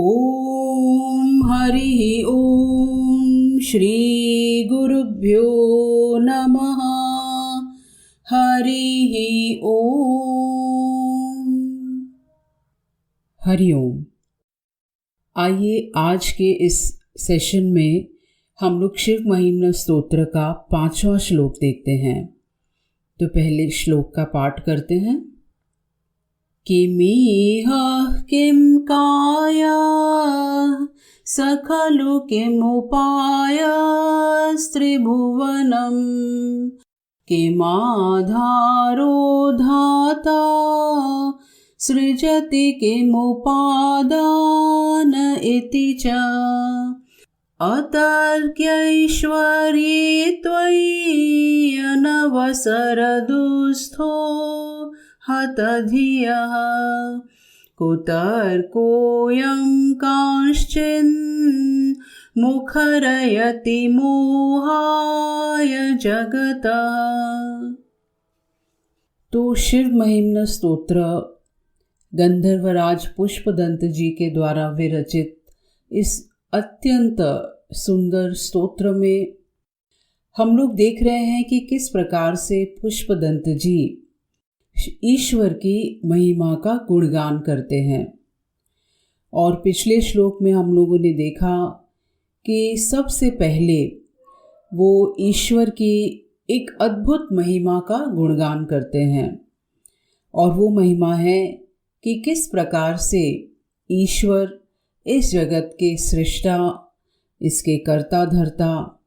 ओम हरि ओम श्री गुरुभ्यो नमः। हरि ओम। हरि ओम। आइए आज के इस सेशन में हम लोग शिव महिम्न स्तोत्र का 5वां श्लोक देखते हैं। तो पहले श्लोक का पाठ करते हैं। किमिह किं काया सकलु किमुपायस्त्रिभुवनं किमाधारो धाता सृजति किमुपादान इति च अतर्क्यैश्वर्ये त्वयि अनवसरदुस्थो हतधियः कुतर्कोऽयं कांश्चिन् मुखरयति मोहाय जगतः। तो शिव महिम्न स्तोत्र गंधर्वराज पुष्पदंत जी के द्वारा विरचित इस अत्यंत सुंदर स्तोत्र में हम लोग देख रहे हैं कि किस प्रकार से पुष्पदंत जी ईश्वर की महिमा का गुणगान करते हैं। और पिछले श्लोक में हम लोगों ने देखा कि सबसे पहले वो ईश्वर की एक अद्भुत महिमा का गुणगान करते हैं, और वो महिमा है कि किस प्रकार से ईश्वर इस जगत के सृष्टा, इसके कर्ता धर्ता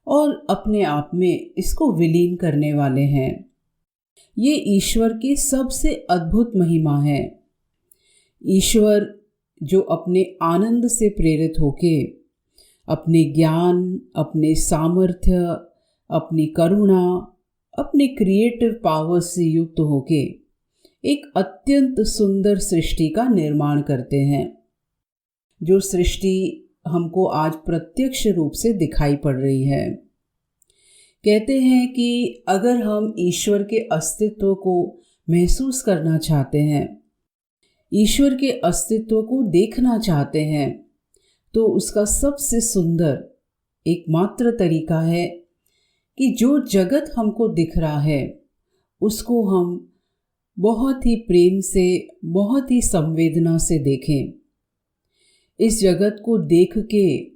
और अपने आप में इसको विलीन करने वाले हैं। ये ईश्वर की सबसे अद्भुत महिमा है। ईश्वर जो अपने आनंद से प्रेरित होके अपने ज्ञान, अपने सामर्थ्य, अपनी करुणा, अपने क्रिएटिव पावर से युक्त होके एक अत्यंत सुंदर सृष्टि का निर्माण करते हैं, जो सृष्टि हमको आज प्रत्यक्ष रूप से दिखाई पड़ रही है। कहते हैं कि अगर हम ईश्वर के अस्तित्व को महसूस करना चाहते हैं, ईश्वर के अस्तित्व को देखना चाहते हैं, तो उसका सबसे सुंदर एकमात्र तरीका है कि जो जगत हमको दिख रहा है उसको हम बहुत ही प्रेम से, बहुत ही संवेदना से देखें। इस जगत को देख के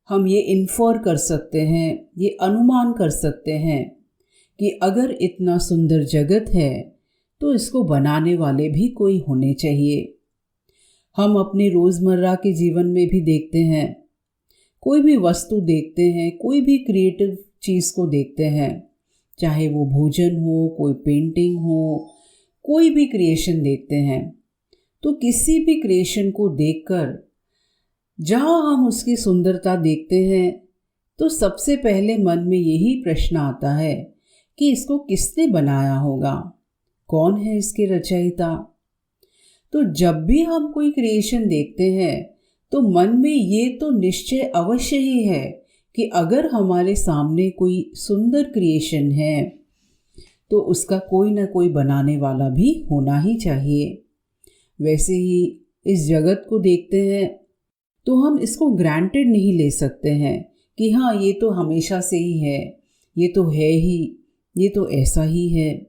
हम ये इन्फर कर सकते हैं, ये अनुमान कर सकते हैं कि अगर इतना सुंदर जगत है तो इसको बनाने वाले भी कोई होने चाहिए। हम अपने रोज़मर्रा के जीवन में भी देखते हैं, कोई भी वस्तु देखते हैं, कोई भी क्रिएटिव चीज़ को देखते हैं, चाहे वो भोजन हो, कोई पेंटिंग हो, कोई भी क्रिएशन देखते हैं, तो किसी भी क्रिएशन को देखकर जहाँ हम उसकी सुंदरता देखते हैं तो सबसे पहले मन में यही प्रश्न आता है कि इसको किसने बनाया होगा, कौन है इसके रचयिता। तो जब भी हम कोई क्रिएशन देखते हैं तो मन में ये तो निश्चय अवश्य ही है कि अगर हमारे सामने कोई सुंदर क्रिएशन है तो उसका कोई ना कोई बनाने वाला भी होना ही चाहिए। वैसे ही इस जगत को देखते हैं तो हम इसको ग्रांटेड नहीं ले सकते हैं कि हाँ ये तो हमेशा से ही है, ये तो है ही, ये तो ऐसा ही है।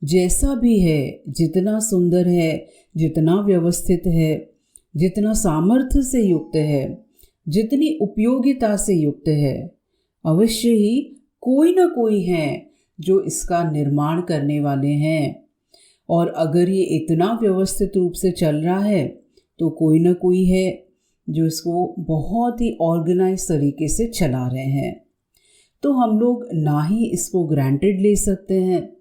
जैसा भी है, जितना सुंदर है, जितना व्यवस्थित है, जितना सामर्थ्य से युक्त है, जितनी उपयोगिता से युक्त है, अवश्य ही कोई ना कोई है जो इसका निर्माण करने वाले हैं। और अगर ये इतना व्यवस्थित रूप से चल रहा है तो कोई ना कोई है जो इसको बहुत ही ऑर्गेनाइज तरीके से चला रहे हैं। तो हम लोग ना ही इसको ग्रांटेड ले सकते हैं,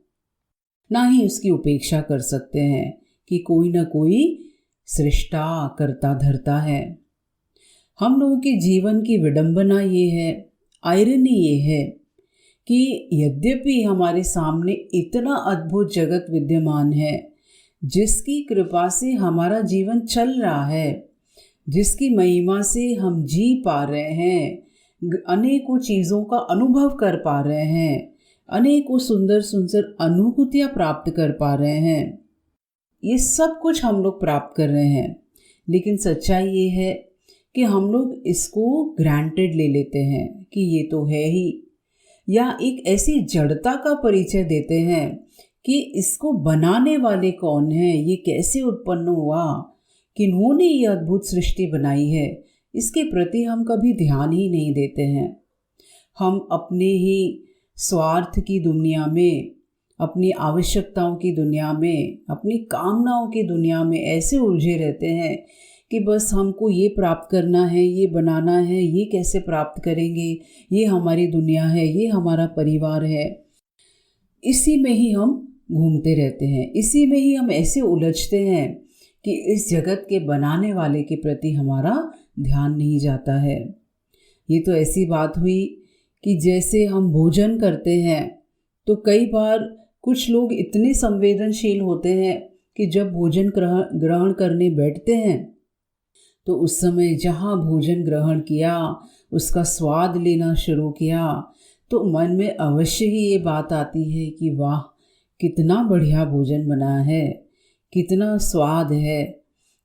ना ही उसकी उपेक्षा कर सकते हैं कि कोई ना कोई सृष्टा, करता धरता है। हम लोगों के जीवन की विडंबना ये है, आयरनी ये है कि यद्यपि हमारे सामने इतना अद्भुत जगत विद्यमान है, जिसकी कृपा से हमारा जीवन चल रहा है, जिसकी महिमा से हम जी पा रहे हैं, अनेकों चीज़ों का अनुभव कर पा रहे हैं, अनेकों सुंदर सुंदर अनुभूतियाँ प्राप्त कर पा रहे हैं, ये सब कुछ हम लोग प्राप्त कर रहे हैं। लेकिन सच्चाई ये है कि हम लोग इसको ग्रांटेड ले लेते हैं कि ये तो है ही, या एक ऐसी जड़ता का परिचय देते हैं कि इसको बनाने वाले कौन है, ये कैसे उत्पन्न हुआ, किन्होंने ये अद्भुत सृष्टि बनाई है, इसके प्रति हम कभी ध्यान ही नहीं देते हैं। हम अपने ही स्वार्थ की दुनिया में, अपनी आवश्यकताओं की दुनिया में, अपनी कामनाओं की दुनिया में ऐसे उलझे रहते हैं कि बस हमको ये प्राप्त करना है, ये बनाना है, ये कैसे प्राप्त करेंगे, ये हमारी दुनिया है, ये हमारा परिवार है। इसी में ही हम घूमते रहते हैं, इसी में ही हम ऐसे उलझते हैं कि इस जगत के बनाने वाले के प्रति हमारा ध्यान नहीं जाता है। ये तो ऐसी बात हुई कि जैसे हम भोजन करते हैं तो कई बार कुछ लोग इतने संवेदनशील होते हैं कि जब भोजन ग्रहण करने बैठते हैं तो उस समय जहाँ भोजन ग्रहण किया, उसका स्वाद लेना शुरू किया, तो मन में अवश्य ही ये बात आती है कि वाह, कितना बढ़िया भोजन बना है, कितना स्वाद है,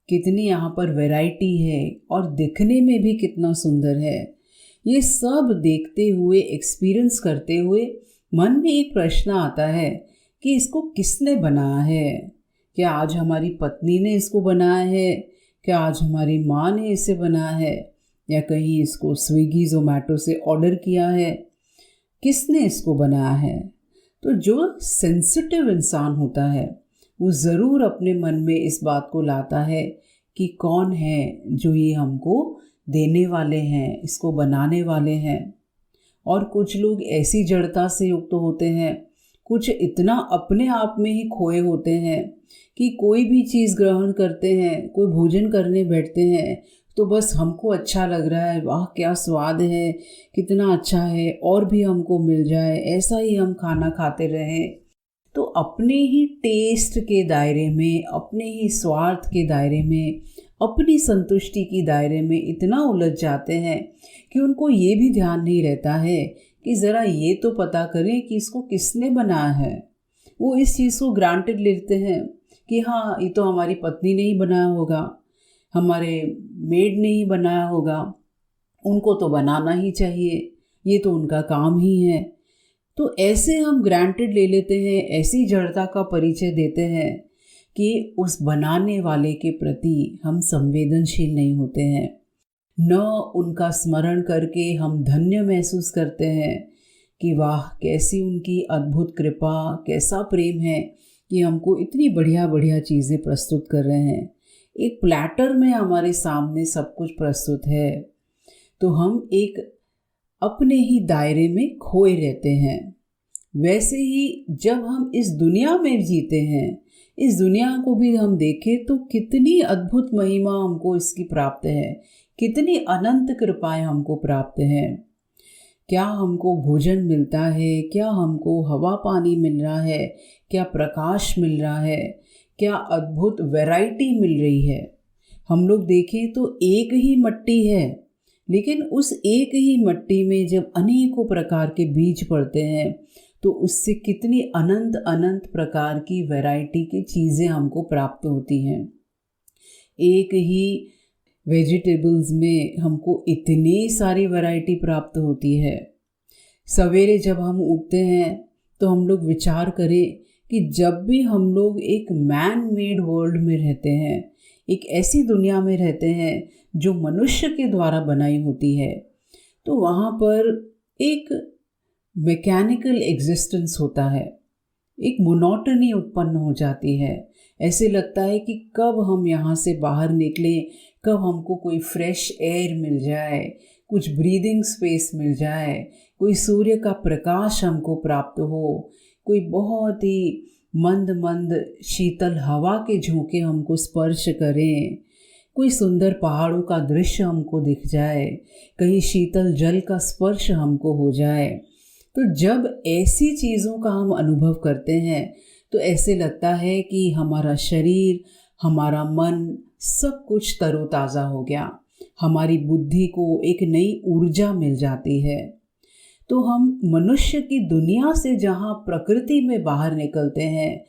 कितनी यहाँ पर वैरायटी है और दिखने में भी कितना सुंदर है। ये सब देखते हुए, एक्सपीरियंस करते हुए मन में एक प्रश्न आता है कि इसको किसने बनाया है? क्या आज हमारी पत्नी ने इसको बनाया है? क्या आज हमारी माँ ने इसे बनाया है? या कहीं इसको स्विगी जोमेटो से ऑर्डर किया है? किसने इसको बनाया है? तो जो सेंसिटिव इंसान होता है वो ज़रूर अपने मन में इस बात को लाता है कि कौन है जो ये हमको देने वाले हैं, इसको बनाने वाले हैं। और कुछ लोग ऐसी जड़ता से युक्त होते हैं, कुछ इतना अपने आप में ही खोए होते हैं कि कोई भी चीज़ ग्रहण करते हैं, कोई भोजन करने बैठते हैं तो बस हमको अच्छा लग रहा है, वाह क्या स्वाद है, कितना अच्छा है, और भी हमको मिल जाए, ऐसा ही हम खाना खाते रहें। तो अपने ही टेस्ट के दायरे में, अपने ही स्वार्थ के दायरे में, अपनी संतुष्टि की दायरे में इतना उलझ जाते हैं कि उनको ये भी ध्यान नहीं रहता है कि ज़रा ये तो पता करें कि इसको किसने बनाया है। वो इस चीज़ को ग्रांटेड लेते हैं कि हाँ, ये तो हमारी पत्नी ने ही बनाया होगा, हमारे मेड ने ही बनाया होगा, उनको तो बनाना ही चाहिए, ये तो उनका काम ही है। तो ऐसे हम ग्रांटेड ले लेते हैं, ऐसी जड़ता का परिचय देते हैं कि उस बनाने वाले के प्रति हम संवेदनशील नहीं होते हैं। न उनका स्मरण करके हम धन्य महसूस करते हैं कि वाह, कैसी उनकी अद्भुत कृपा, कैसा प्रेम है कि हमको इतनी बढ़िया बढ़िया चीज़ें प्रस्तुत कर रहे हैं। एक प्लैटर में हमारे सामने सब कुछ प्रस्तुत है, तो हम एक अपने ही दायरे में खोए रहते हैं। वैसे ही जब हम इस दुनिया में जीते हैं, इस दुनिया को भी हम देखें तो कितनी अद्भुत महिमा हमको इसकी प्राप्त है, कितनी अनंत कृपाएं हमको प्राप्त हैं। क्या हमको भोजन मिलता है, क्या हमको हवा पानी मिल रहा है, क्या प्रकाश मिल रहा है, क्या अद्भुत वैरायटी मिल रही है। हम लोग देखें तो एक ही मिट्टी है, लेकिन उस एक ही मिट्टी में जब अनेकों प्रकार के बीज पड़ते हैं तो उससे कितनी अनंत अनंत प्रकार की वैरायटी की चीज़ें हमको प्राप्त होती हैं। एक ही वेजिटेबल्स में हमको इतनी सारी वैरायटी प्राप्त होती है। सवेरे जब हम उठते हैं तो हम लोग विचार करें कि जब भी हम लोग एक मैन मेड वर्ल्ड में रहते हैं, एक ऐसी दुनिया में रहते हैं जो मनुष्य के द्वारा बनाई होती है, तो वहाँ पर एक मैकेनिकल एग्जिस्टेंस होता है, एक मोनोटनी उत्पन्न हो जाती है। ऐसे लगता है कि कब हम यहाँ से बाहर निकलें, कब हमको कोई फ्रेश एयर मिल जाए, कुछ ब्रीदिंग स्पेस मिल जाए, कोई सूर्य का प्रकाश हमको प्राप्त हो, कोई बहुत ही मंद मंद शीतल हवा के झोंके हमको स्पर्श करें, कोई सुंदर पहाड़ों का दृश्य हमको दिख जाए, कहीं शीतल जल का स्पर्श हमको हो जाए। तो जब ऐसी चीज़ों का हम अनुभव करते हैं तो ऐसे लगता है कि हमारा शरीर, हमारा मन, सब कुछ तरोताज़ा हो गया, हमारी बुद्धि को एक नई ऊर्जा मिल जाती है। तो हम मनुष्य की दुनिया से जहाँ प्रकृति में बाहर निकलते हैं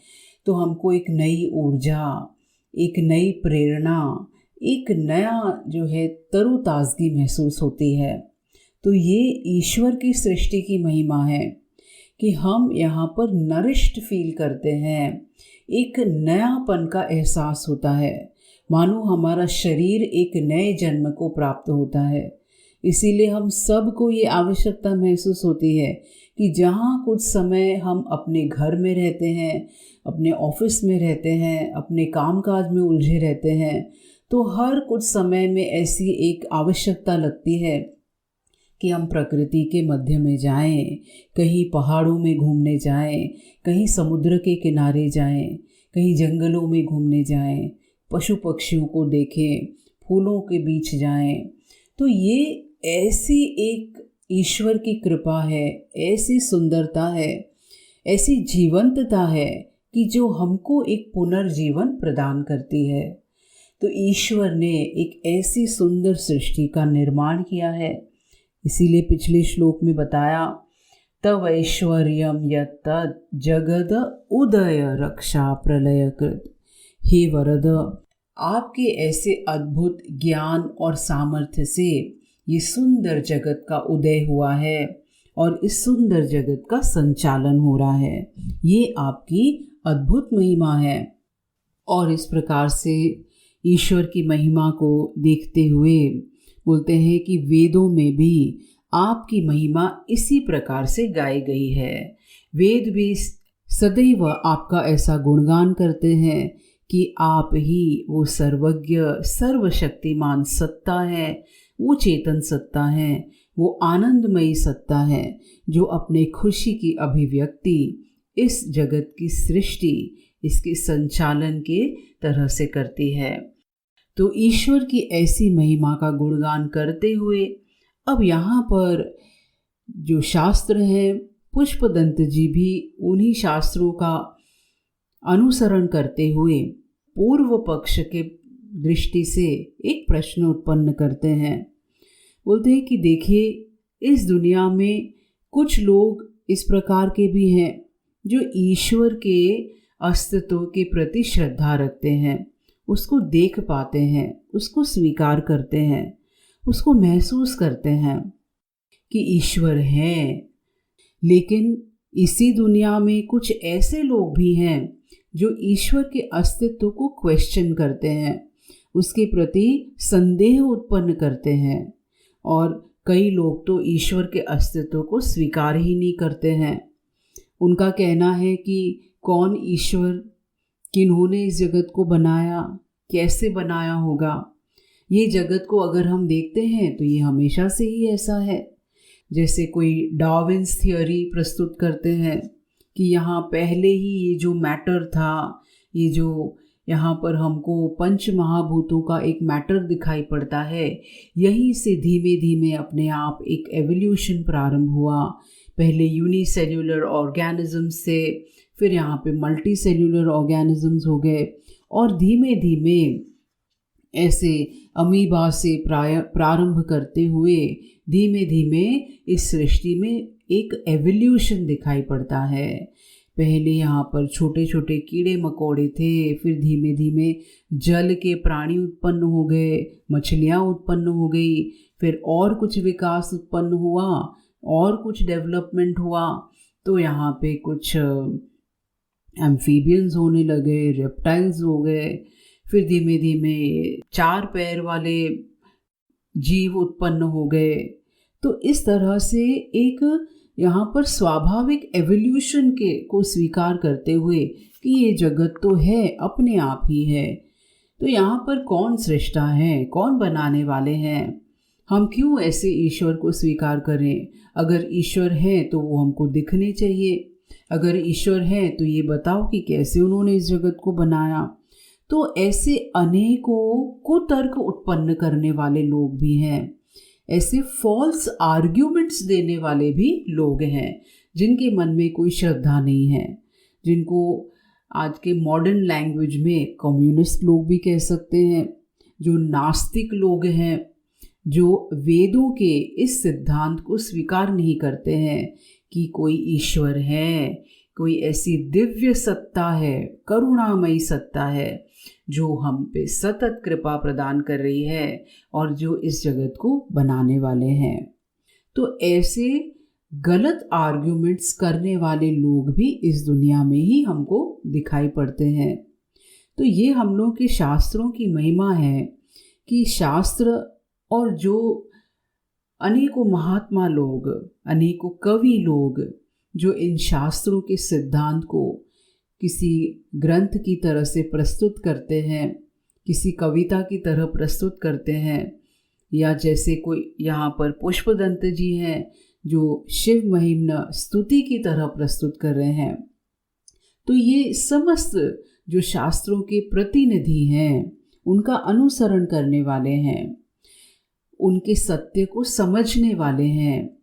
तो हमको एक नई ऊर्जा, एक नई प्रेरणा, एक नया जो है तरोताज़गी महसूस होती है। तो ये ईश्वर की सृष्टि की महिमा है कि हम यहाँ पर नरिश्ड फील करते हैं, एक नयापन का एहसास होता है, मानो हमारा शरीर एक नए जन्म को प्राप्त होता है। इसीलिए हम सबको ये आवश्यकता महसूस होती है कि जहाँ कुछ समय हम अपने घर में रहते हैं, अपने ऑफिस में रहते हैं, अपने कामकाज में उलझे रहते हैं, तो हर कुछ समय में ऐसी एक आवश्यकता लगती है कि हम प्रकृति के मध्य में जाएं, कहीं पहाड़ों में घूमने जाएं, कहीं समुद्र के किनारे जाएं, कहीं जंगलों में घूमने जाएं, पशु पक्षियों को देखें, फूलों के बीच जाएं। तो ये ऐसी एक ईश्वर की कृपा है, ऐसी सुंदरता है, ऐसी जीवंतता है कि जो हमको एक पुनर्जीवन प्रदान करती है। तो ईश्वर ने एक ऐसी सुंदर सृष्टि का निर्माण किया है। इसीलिए पिछले श्लोक में बताया, तव ऐश्वर्यम यत्तद् जगद उदय रक्षा प्रलय कृत। हे वरद, आपके ऐसे अद्भुत ज्ञान और सामर्थ्य से ये सुंदर जगत का उदय हुआ है और इस सुंदर जगत का संचालन हो रहा है। ये आपकी अद्भुत महिमा है। और इस प्रकार से ईश्वर की महिमा को देखते हुए बोलते हैं कि वेदों में भी आपकी महिमा इसी प्रकार से गाई गई है। वेद भी सदैव आपका ऐसा गुणगान करते हैं कि आप ही वो सर्वज्ञ सर्वशक्तिमान सत्ता है, वो चेतन सत्ता है, वो आनंदमयी सत्ता है, जो अपने खुशी की अभिव्यक्ति इस जगत की सृष्टि, इसके संचालन के तरह से करती है। तो ईश्वर की ऐसी महिमा का गुणगान करते हुए अब यहाँ पर जो शास्त्र हैं, पुष्पदंत जी भी उन्हीं शास्त्रों का अनुसरण करते हुए पूर्व पक्ष के दृष्टि से एक प्रश्न उत्पन्न करते हैं। बोलते हैं कि देखिए, इस दुनिया में कुछ लोग इस प्रकार के भी हैं जो ईश्वर के अस्तित्व के प्रति श्रद्धा रखते हैं, उसको देख पाते हैं, उसको स्वीकार करते हैं, उसको महसूस करते हैं कि ईश्वर है। लेकिन इसी दुनिया में कुछ ऐसे लोग भी हैं जो ईश्वर के अस्तित्व को क्वेश्चन करते हैं, उसके प्रति संदेह उत्पन्न करते हैं। और कई लोग तो ईश्वर के अस्तित्व को स्वीकार ही नहीं करते हैं। उनका कहना है कि कौन ईश्वर, किन्होंने इस जगत को बनाया, कैसे बनाया होगा। ये जगत को अगर हम देखते हैं तो ये हमेशा से ही ऐसा है। जैसे कोई डार्विन्स थियोरी प्रस्तुत करते हैं कि यहाँ पहले ही ये जो मैटर था, ये जो यहाँ पर हमको पंच महाभूतों का एक मैटर दिखाई पड़ता है, यहीं से धीमे धीमे अपने आप एक एवोल्यूशन प्रारंभ हुआ। पहले यूनिसेल्युलर ऑर्गेनिजम्स से, फिर यहाँ पे मल्टी सेल्युलर ऑर्गेनिजम्स हो गए, और धीमे धीमे ऐसे अमीबा से प्रारंभ करते हुए धीमे धीमे इस सृष्टि में एक एवोल्यूशन दिखाई पड़ता है। पहले यहाँ पर छोटे छोटे कीड़े मकोड़े थे, फिर धीमे धीमे जल के प्राणी उत्पन्न हो गए, मछलियाँ उत्पन्न हो गई, फिर और कुछ विकास उत्पन्न हुआ, और कुछ डेवलपमेंट हुआ। तो यहाँ पे कुछ एम्फीबियंस होने लगे, रेप्टाइल्स हो गए, फिर धीमे धीमे 4 पैर वाले जीव उत्पन्न हो गए। तो इस तरह से एक यहाँ पर स्वाभाविक एवोल्यूशन को स्वीकार करते हुए कि ये जगत तो है, अपने आप ही है। तो यहाँ पर कौन सृष्टा है, कौन बनाने वाले हैं? हम क्यों ऐसे ईश्वर को स्वीकार करें? अगर ईश्वर है तो वो हमको दिखने चाहिए। अगर ईश्वर है तो ये बताओ कि कैसे उन्होंने इस जगत को बनाया। तो ऐसे अनेकों कुतर्क उत्पन्न करने वाले लोग भी हैं, ऐसे फॉल्स आर्ग्यूमेंट्स देने वाले भी लोग हैं जिनके मन में कोई श्रद्धा नहीं है, जिनको आज के मॉडर्न लैंग्वेज में कम्युनिस्ट लोग भी कह सकते हैं, जो नास्तिक लोग हैं, जो वेदों के इस सिद्धांत को स्वीकार नहीं करते हैं कि कोई ईश्वर है, कोई ऐसी दिव्य सत्ता है, करुणामयी सत्ता है जो हम पे सतत कृपा प्रदान कर रही है और जो इस जगत को बनाने वाले हैं। तो ऐसे गलत आर्ग्यूमेंट्स करने वाले लोग भी इस दुनिया में ही हमको दिखाई पड़ते हैं। तो ये हम लोग के शास्त्रों की महिमा है कि शास्त्र और जो अनेकों महात्मा लोग, अनेकों कवि लोग जो इन शास्त्रों के सिद्धांत को किसी ग्रंथ की तरह से प्रस्तुत करते हैं, किसी कविता की तरह प्रस्तुत करते हैं, या जैसे कोई यहाँ पर पुष्पदंत जी हैं जो शिव महिम्न स्तुति की तरह प्रस्तुत कर रहे हैं। तो ये समस्त जो शास्त्रों के प्रतिनिधि हैं, उनका अनुसरण करने वाले हैं, उनके सत्य को समझने वाले हैं,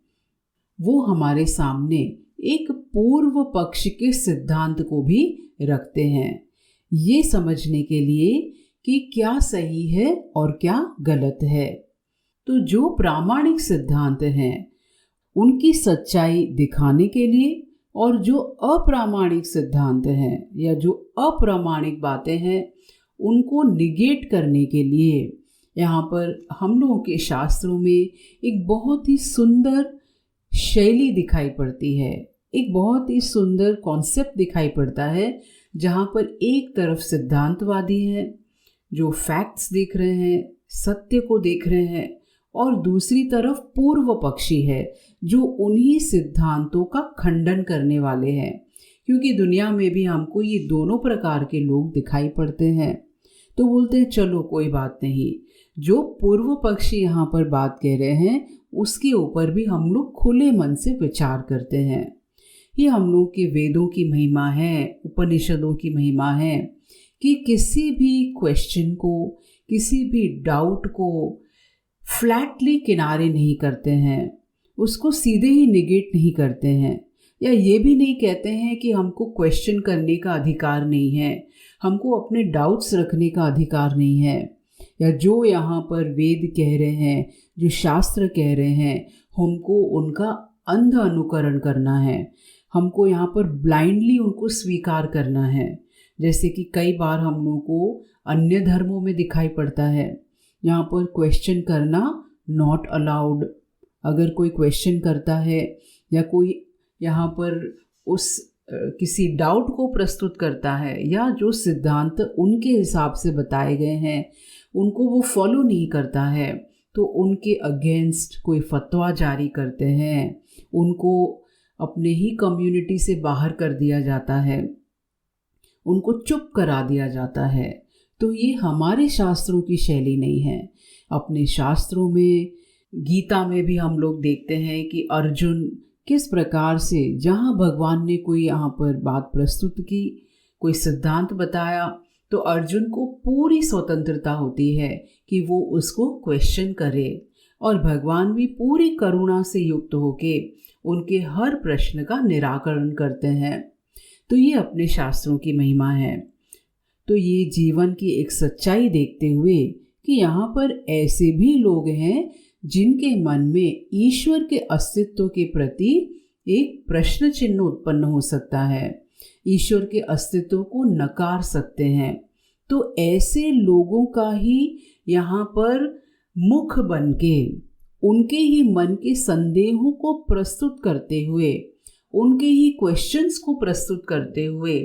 वो हमारे सामने एक पूर्व पक्ष के सिद्धांत को भी रखते हैं, ये समझने के लिए कि क्या सही है और क्या गलत है। तो जो प्रामाणिक सिद्धांत हैं उनकी सच्चाई दिखाने के लिए, और जो अप्रामाणिक सिद्धांत हैं या जो अप्रामाणिक बातें हैं उनको निगेट करने के लिए यहाँ पर हम लोगों के शास्त्रों में एक बहुत ही सुंदर शैली दिखाई पड़ती है, एक बहुत ही सुंदर कॉन्सेप्ट दिखाई पड़ता है, जहाँ पर एक तरफ सिद्धांतवादी हैं जो फैक्ट्स देख रहे हैं, सत्य को देख रहे हैं, और दूसरी तरफ पूर्व पक्षी है जो उन्हीं सिद्धांतों का खंडन करने वाले हैं। क्योंकि दुनिया में भी हमको ये दोनों प्रकार के लोग दिखाई पड़ते हैं। तो बोलते हैं चलो कोई बात नहीं, जो पूर्व पक्षी यहाँ पर बात कह रहे हैं उसके ऊपर भी हम लोग खुले मन से विचार करते हैं। ये हम लोग के वेदों की महिमा है, उपनिषदों की महिमा है कि किसी भी क्वेश्चन को, किसी भी डाउट को फ्लैटली किनारे नहीं करते हैं, उसको सीधे ही निगेट नहीं करते हैं, या ये भी नहीं कहते हैं कि हमको क्वेश्चन करने का अधिकार नहीं है, हमको अपने डाउट्स रखने का अधिकार नहीं है, या जो यहाँ पर वेद कह रहे हैं, जो शास्त्र कह रहे हैं, हमको उनका अंध अनुकरण करना है, हमको यहाँ पर ब्लाइंडली उनको स्वीकार करना है। जैसे कि कई बार हम लोगों को अन्य धर्मों में दिखाई पड़ता है, यहाँ पर क्वेश्चन करना नॉट अलाउड। अगर कोई क्वेश्चन करता है या कोई यहाँ पर उस किसी डाउट को प्रस्तुत करता है, या जो सिद्धांत उनके हिसाब से बताए गए हैं उनको वो फॉलो नहीं करता है, तो उनके अगेंस्ट कोई फतवा जारी करते हैं, उनको अपने ही कम्युनिटी से बाहर कर दिया जाता है, उनको चुप करा दिया जाता है। तो ये हमारे शास्त्रों की शैली नहीं है। अपने शास्त्रों में, गीता में भी हम लोग देखते हैं कि अर्जुन किस प्रकार से, जहाँ भगवान ने कोई यहाँ पर बात प्रस्तुत की, कोई सिद्धांत बताया, तो अर्जुन को पूरी स्वतंत्रता होती है कि वो उसको क्वेश्चन करे, और भगवान भी पूरी करुणा से युक्त होके उनके हर प्रश्न का निराकरण करते हैं। तो ये अपने शास्त्रों की महिमा है। तो ये जीवन की एक सच्चाई देखते हुए कि यहाँ पर ऐसे भी लोग हैं जिनके मन में ईश्वर के अस्तित्व के प्रति एक प्रश्न चिन्ह उत्पन्न हो सकता है, ईश्वर के अस्तित्व को नकार सकते हैं। तो ऐसे लोगों का ही यहाँ पर मुख बन के, उनके ही मन के संदेहों को प्रस्तुत करते हुए, उनके ही क्वेश्चंस को प्रस्तुत करते हुए,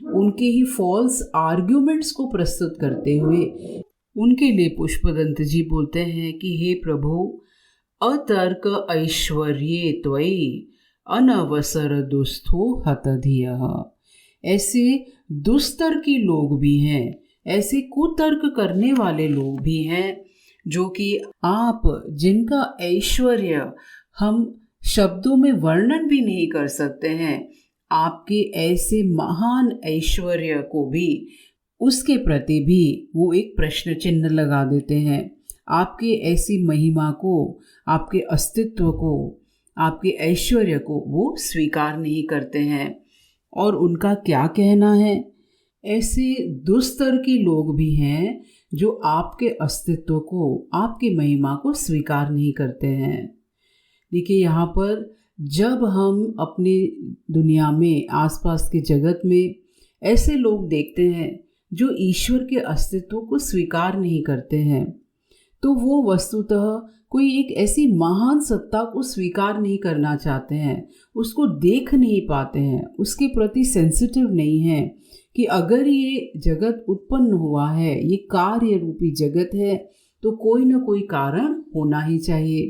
उनके ही फॉल्स आर्ग्यूमेंट्स को प्रस्तुत करते हुए, उनके लिए पुष्पदंत जी बोलते हैं कि हे प्रभु, अतर्क ऐश्वर्ये त्वयि अनवसर दुस्थो हतधियः। ऐसे दुस्तर्की लोग भी हैं, ऐसे कुतर्क करने वाले लोग भी हैं, जो कि आप जिनका ऐश्वर्य हम शब्दों में वर्णन भी नहीं कर सकते हैं, आपके ऐसे महान ऐश्वर्य को भी, उसके प्रति भी वो एक प्रश्न चिन्ह लगा देते हैं। आपके ऐसी महिमा को, आपके अस्तित्व को, आपके ऐश्वर्य को वो स्वीकार नहीं करते हैं। और उनका क्या कहना है, ऐसे दुस्तर के लोग भी हैं जो आपके अस्तित्व को, आपकी महिमा को स्वीकार नहीं करते हैं। देखिए, यहाँ पर जब हम अपने दुनिया में, आसपास के जगत में ऐसे लोग देखते हैं जो ईश्वर के अस्तित्व को स्वीकार नहीं करते हैं, तो वो वस्तुतः कोई एक ऐसी महान सत्ता को स्वीकार नहीं करना चाहते हैं, उसको देख नहीं पाते हैं, उसके प्रति सेंसिटिव नहीं है कि अगर ये जगत उत्पन्न हुआ है, ये कार्य रूपी जगत है, तो कोई ना कोई कारण होना ही चाहिए।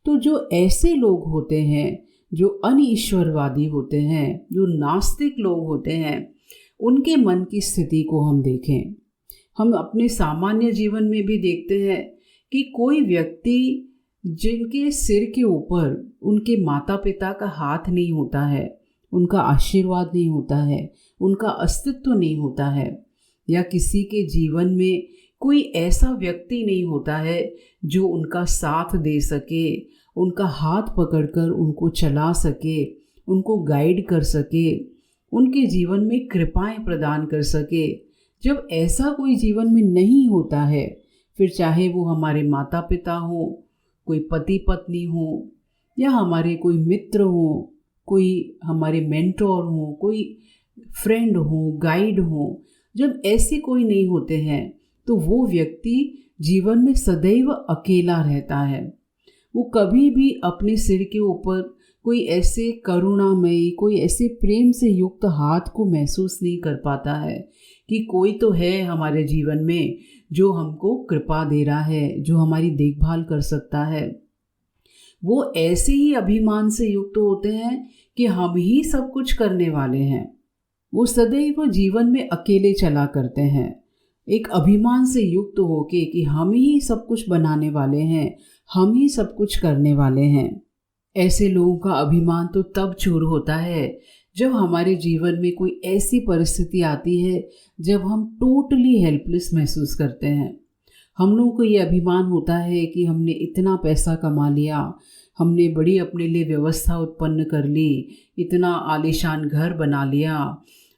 तो जो ऐसे लोग होते हैं, जो अनईश्वरवादी होते हैं, जो नास्तिक लोग होते हैं, उनके मन की स्थिति को हम देखें। हम अपने सामान्य जीवन में भी देखते हैं कि कोई व्यक्ति जिनके सिर के ऊपर उनके माता पिता का हाथ नहीं होता है, उनका आशीर्वाद नहीं होता है, उनका अस्तित्व नहीं होता है, या किसी के जीवन में कोई ऐसा व्यक्ति नहीं होता है जो उनका साथ दे सके, उनका हाथ पकड़कर उनको चला सके, उनको गाइड कर सके, उनके जीवन में कृपाएं प्रदान कर सके। जब ऐसा कोई जीवन में नहीं होता है, फिर चाहे वो हमारे माता पिता हो, कोई पति पत्नी हो, या हमारे कोई मित्र हो, कोई हमारे मेंटोर हो, कोई फ्रेंड हो, गाइड हो, जब ऐसे कोई नहीं होते हैं तो वो व्यक्ति जीवन में सदैव अकेला रहता है। वो कभी भी अपने सिर के ऊपर कोई ऐसे करुणामयी, कोई ऐसे प्रेम से युक्त हाथ को महसूस नहीं कर पाता है कि कोई तो है हमारे जीवन में जो हमको कृपा दे रहा है, जो हमारी देखभाल कर सकता है। वो ऐसे ही अभिमान से युक्त होते हैं कि हम ही सब कुछ करने वाले हैं। वो सदैव जीवन में अकेले चला करते हैं, एक अभिमान से युक्त होके कि हम ही सब कुछ बनाने वाले हैं, हम ही सब कुछ करने वाले हैं। ऐसे लोगों का अभिमान तो तब चूर होता है जब हमारे जीवन में कोई ऐसी परिस्थिति आती है जब हम टोटली हेल्पलेस महसूस करते हैं। हम लोगों को ये अभिमान होता है कि हमने इतना पैसा कमा लिया, हमने बड़ी अपने लिए व्यवस्था उत्पन्न कर ली, इतना आलीशान घर बना लिया,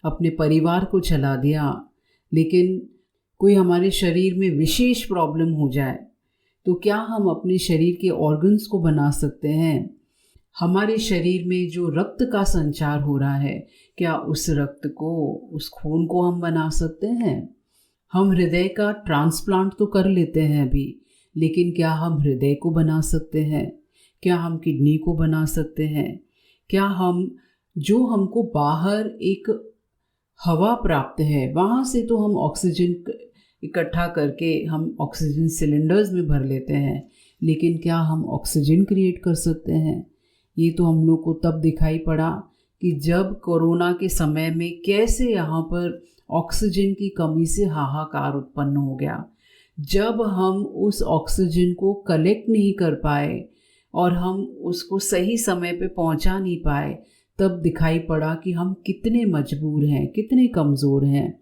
अपने परिवार को चला दिया, लेकिन कोई हमारे शरीर में विशेष प्रॉब्लम हो जाए तो क्या हम अपने शरीर के ऑर्गन्स को बना सकते हैं? हमारे शरीर में जो रक्त का संचार हो रहा है, क्या उस रक्त को, उस खून को हम बना सकते हैं? हम हृदय का ट्रांसप्लांट तो कर लेते हैं अभी, लेकिन क्या हम हृदय को बना सकते हैं? क्या हम किडनी को बना सकते हैं? क्या हम जो हमको बाहर एक हवा प्राप्त है, वहाँ से तो हम ऑक्सीजन इकट्ठा करके हम ऑक्सीजन सिलेंडर्स में भर लेते हैं, लेकिन क्या हम ऑक्सीजन क्रिएट कर सकते हैं? ये तो हम लोग को तब दिखाई पड़ा कि जब कोरोना के समय में कैसे यहाँ पर ऑक्सीजन की कमी से हाहाकार उत्पन्न हो गया। जब हम उस ऑक्सीजन को कलेक्ट नहीं कर पाए और हम उसको सही समय पे पहुँचा नहीं पाए, तब दिखाई पड़ा कि हम कितने मजबूर हैं, कितने कमज़ोर हैं।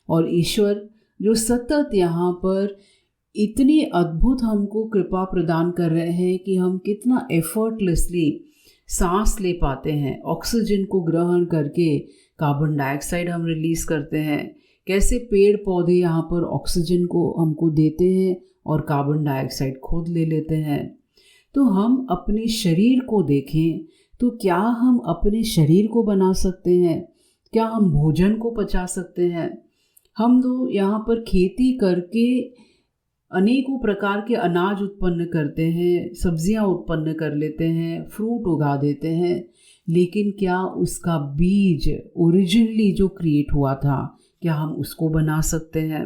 और ईश्वर जो सतत यहाँ पर इतनी अद्भुत हमको कृपा प्रदान कर रहे हैं कि हम कितना एफर्टलेसली सांस ले पाते हैं, ऑक्सीजन को ग्रहण करके कार्बन डाइऑक्साइड हम रिलीज़ करते हैं। कैसे पेड़ पौधे यहाँ पर ऑक्सीजन को हमको देते हैं और कार्बन डाइऑक्साइड खुद ले लेते हैं। तो हम अपने शरीर को देखें तो क्या हम अपने शरीर को बना सकते हैं? क्या हम भोजन को पचा सकते हैं? हम तो यहाँ पर खेती करके अनेकों प्रकार के अनाज उत्पन्न करते हैं, सब्जियाँ उत्पन्न कर लेते हैं, फ्रूट उगा देते हैं, लेकिन क्या उसका बीज ओरिजिनली जो क्रिएट हुआ था, क्या हम उसको बना सकते हैं?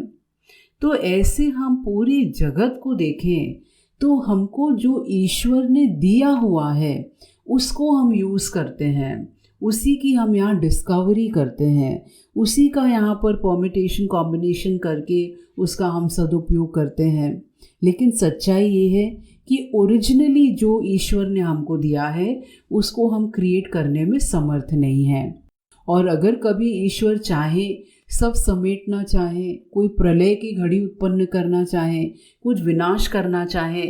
तो ऐसे हम पूरी जगत को देखें तो हमको जो ईश्वर ने दिया हुआ है उसको हम यूज़ करते हैं, उसी की हम यहाँ डिस्कवरी करते हैं, उसी का यहाँ पर परम्यूटेशन कॉम्बिनेशन करके उसका हम सदुपयोग करते हैं। लेकिन सच्चाई ये है कि ओरिजिनली जो ईश्वर ने हमको दिया है उसको हम क्रिएट करने में समर्थ नहीं हैं। और अगर कभी ईश्वर चाहे, सब समेटना चाहे, कोई प्रलय की घड़ी उत्पन्न करना चाहे, कुछ विनाश करना चाहे,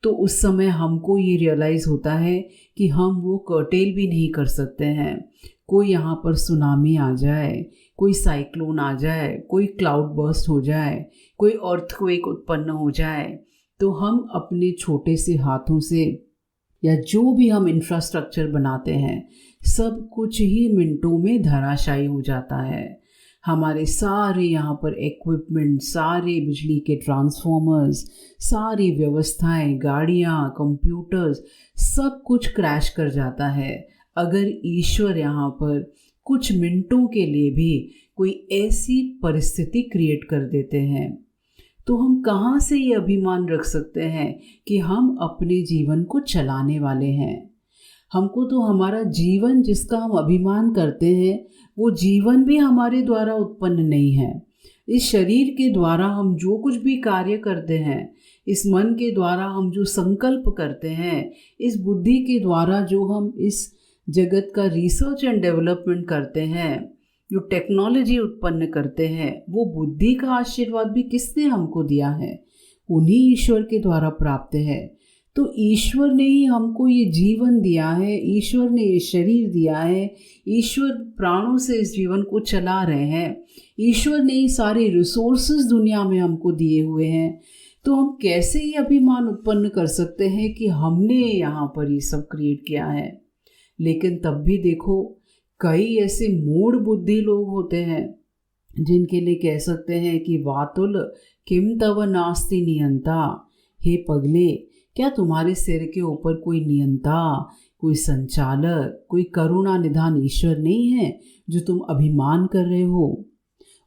तो उस समय हमको ये रियलाइज़ होता है कि हम वो कर्टेल भी नहीं कर सकते हैं। कोई यहाँ पर सुनामी आ जाए, कोई साइक्लोन आ जाए, कोई क्लाउड बर्स्ट हो जाए, कोई अर्थक्वेक उत्पन्न हो जाए, तो हम अपने छोटे से हाथों से या जो भी हम इंफ्रास्ट्रक्चर बनाते हैं सब कुछ ही मिनटों में धराशायी हो जाता है। हमारे सारे यहाँ पर इक्विपमेंट, सारे बिजली के ट्रांसफॉर्मर्स, सारी व्यवस्थाएं, गाड़ियाँ, कंप्यूटर्स, सब कुछ क्रैश कर जाता है अगर ईश्वर यहाँ पर कुछ मिनटों के लिए भी कोई ऐसी परिस्थिति क्रिएट कर देते हैं। तो हम कहाँ से ये अभिमान रख सकते हैं कि हम अपने जीवन को चलाने वाले हैं। हमको तो हमारा जीवन जिसका हम अभिमान करते हैं वो जीवन भी हमारे द्वारा उत्पन्न नहीं है। इस शरीर के द्वारा हम जो कुछ भी कार्य करते हैं, इस मन के द्वारा हम जो संकल्प करते हैं, इस बुद्धि के द्वारा जो हम इस जगत का रिसर्च एंड डेवलपमेंट करते हैं, जो टेक्नोलॉजी उत्पन्न करते हैं, वो बुद्धि का आशीर्वाद भी किसने हमको दिया है? उन्हीं ईश्वर के द्वारा प्राप्त है। तो ईश्वर ने ही हमको ये जीवन दिया है, ईश्वर ने ये शरीर दिया है, ईश्वर प्राणों से इस जीवन को चला रहे हैं, ईश्वर ने ही सारे रिसोर्सेज दुनिया में हमको दिए हुए हैं। तो हम कैसे ये अभिमान उत्पन्न कर सकते हैं कि हमने यहाँ पर ये सब क्रिएट किया है? लेकिन तब भी देखो, कई ऐसे मूढ़ बुद्धि लोग होते हैं जिनके लिए कह सकते हैं कि वातुल किम तव नास्ति नियंता। हे पगले, क्या तुम्हारे सिर के ऊपर कोई नियंता, कोई संचालक, कोई करुणा निधान ईश्वर नहीं है जो तुम अभिमान कर रहे हो?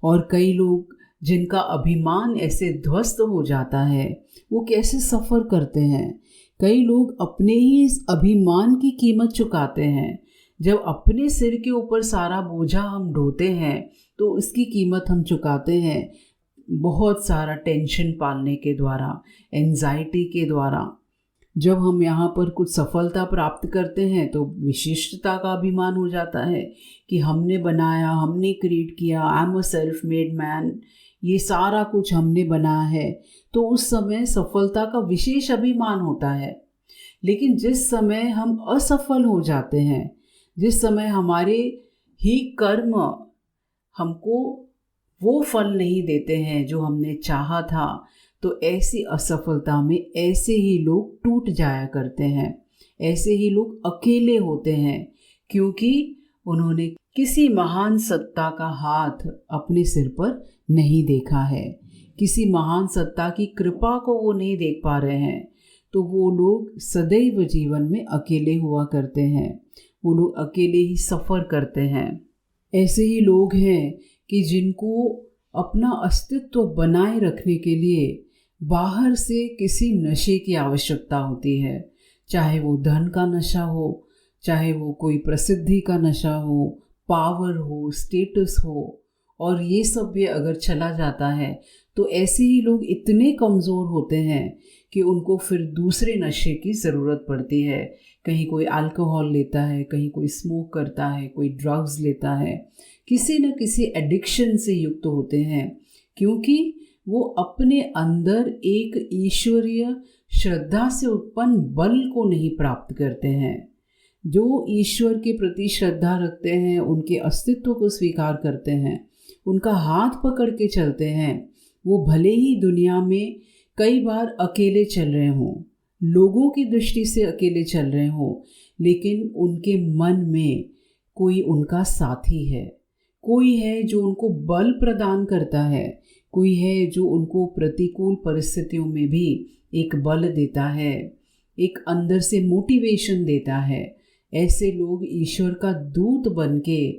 और कई लोग जिनका अभिमान ऐसे ध्वस्त हो जाता है, वो कैसे सफ़र करते हैं। कई लोग अपने ही इस अभिमान की कीमत चुकाते हैं। जब अपने सिर के ऊपर सारा बोझा हम ढोते हैं तो इसकी कीमत हम चुकाते हैं बहुत सारा टेंशन पालने के द्वारा, एंजाइटी के द्वारा। जब हम यहाँ पर कुछ सफलता प्राप्त करते हैं तो विशिष्टता का अभिमान हो जाता है कि हमने बनाया, हमने क्रिएट किया, I am a self made man, ये सारा कुछ हमने बनाया है। तो उस समय सफलता का विशेष अभिमान होता है। लेकिन जिस समय हम असफल हो जाते हैं, जिस समय हमारे ही कर्म हमको वो फल नहीं देते हैं जो हमने चाहा था, तो ऐसी असफलता में ऐसे ही लोग टूट जाया करते हैं, ऐसे ही लोग अकेले होते हैं, क्योंकि उन्होंने किसी महान सत्ता का हाथ अपने सिर पर नहीं देखा है, किसी महान सत्ता की कृपा को वो नहीं देख पा रहे हैं। तो वो लोग सदैव जीवन में अकेले हुआ करते हैं, वो लोग अकेले ही सफ़र करते हैं। ऐसे ही लोग हैं कि जिनको अपना अस्तित्व बनाए रखने के लिए बाहर से किसी नशे की आवश्यकता होती है, चाहे वो धन का नशा हो, चाहे वो कोई प्रसिद्धि का नशा हो, पावर हो, स्टेटस हो। और ये सब भी अगर चला जाता है तो ऐसे ही लोग इतने कमज़ोर होते हैं कि उनको फिर दूसरे नशे की ज़रूरत पड़ती है। कहीं कोई अल्कोहल लेता है, कहीं कोई स्मोक करता है, कोई ड्रग्स लेता है, किसी न किसी एडिक्शन से युक्त होते हैं, क्योंकि वो अपने अंदर एक ईश्वरीय श्रद्धा से उत्पन्न बल को नहीं प्राप्त करते हैं। जो ईश्वर के प्रति श्रद्धा रखते हैं, उनके अस्तित्व को स्वीकार करते हैं, उनका हाथ पकड़ के चलते हैं, वो भले ही दुनिया में कई बार अकेले चल रहे हों, लोगों की दृष्टि से अकेले चल रहे हों, लेकिन उनके मन में कोई उनका साथी है, कोई है जो उनको बल प्रदान करता है, कोई है जो उनको प्रतिकूल परिस्थितियों में भी एक बल देता है, एक अंदर से मोटिवेशन देता है। ऐसे लोग ईश्वर का दूत बन के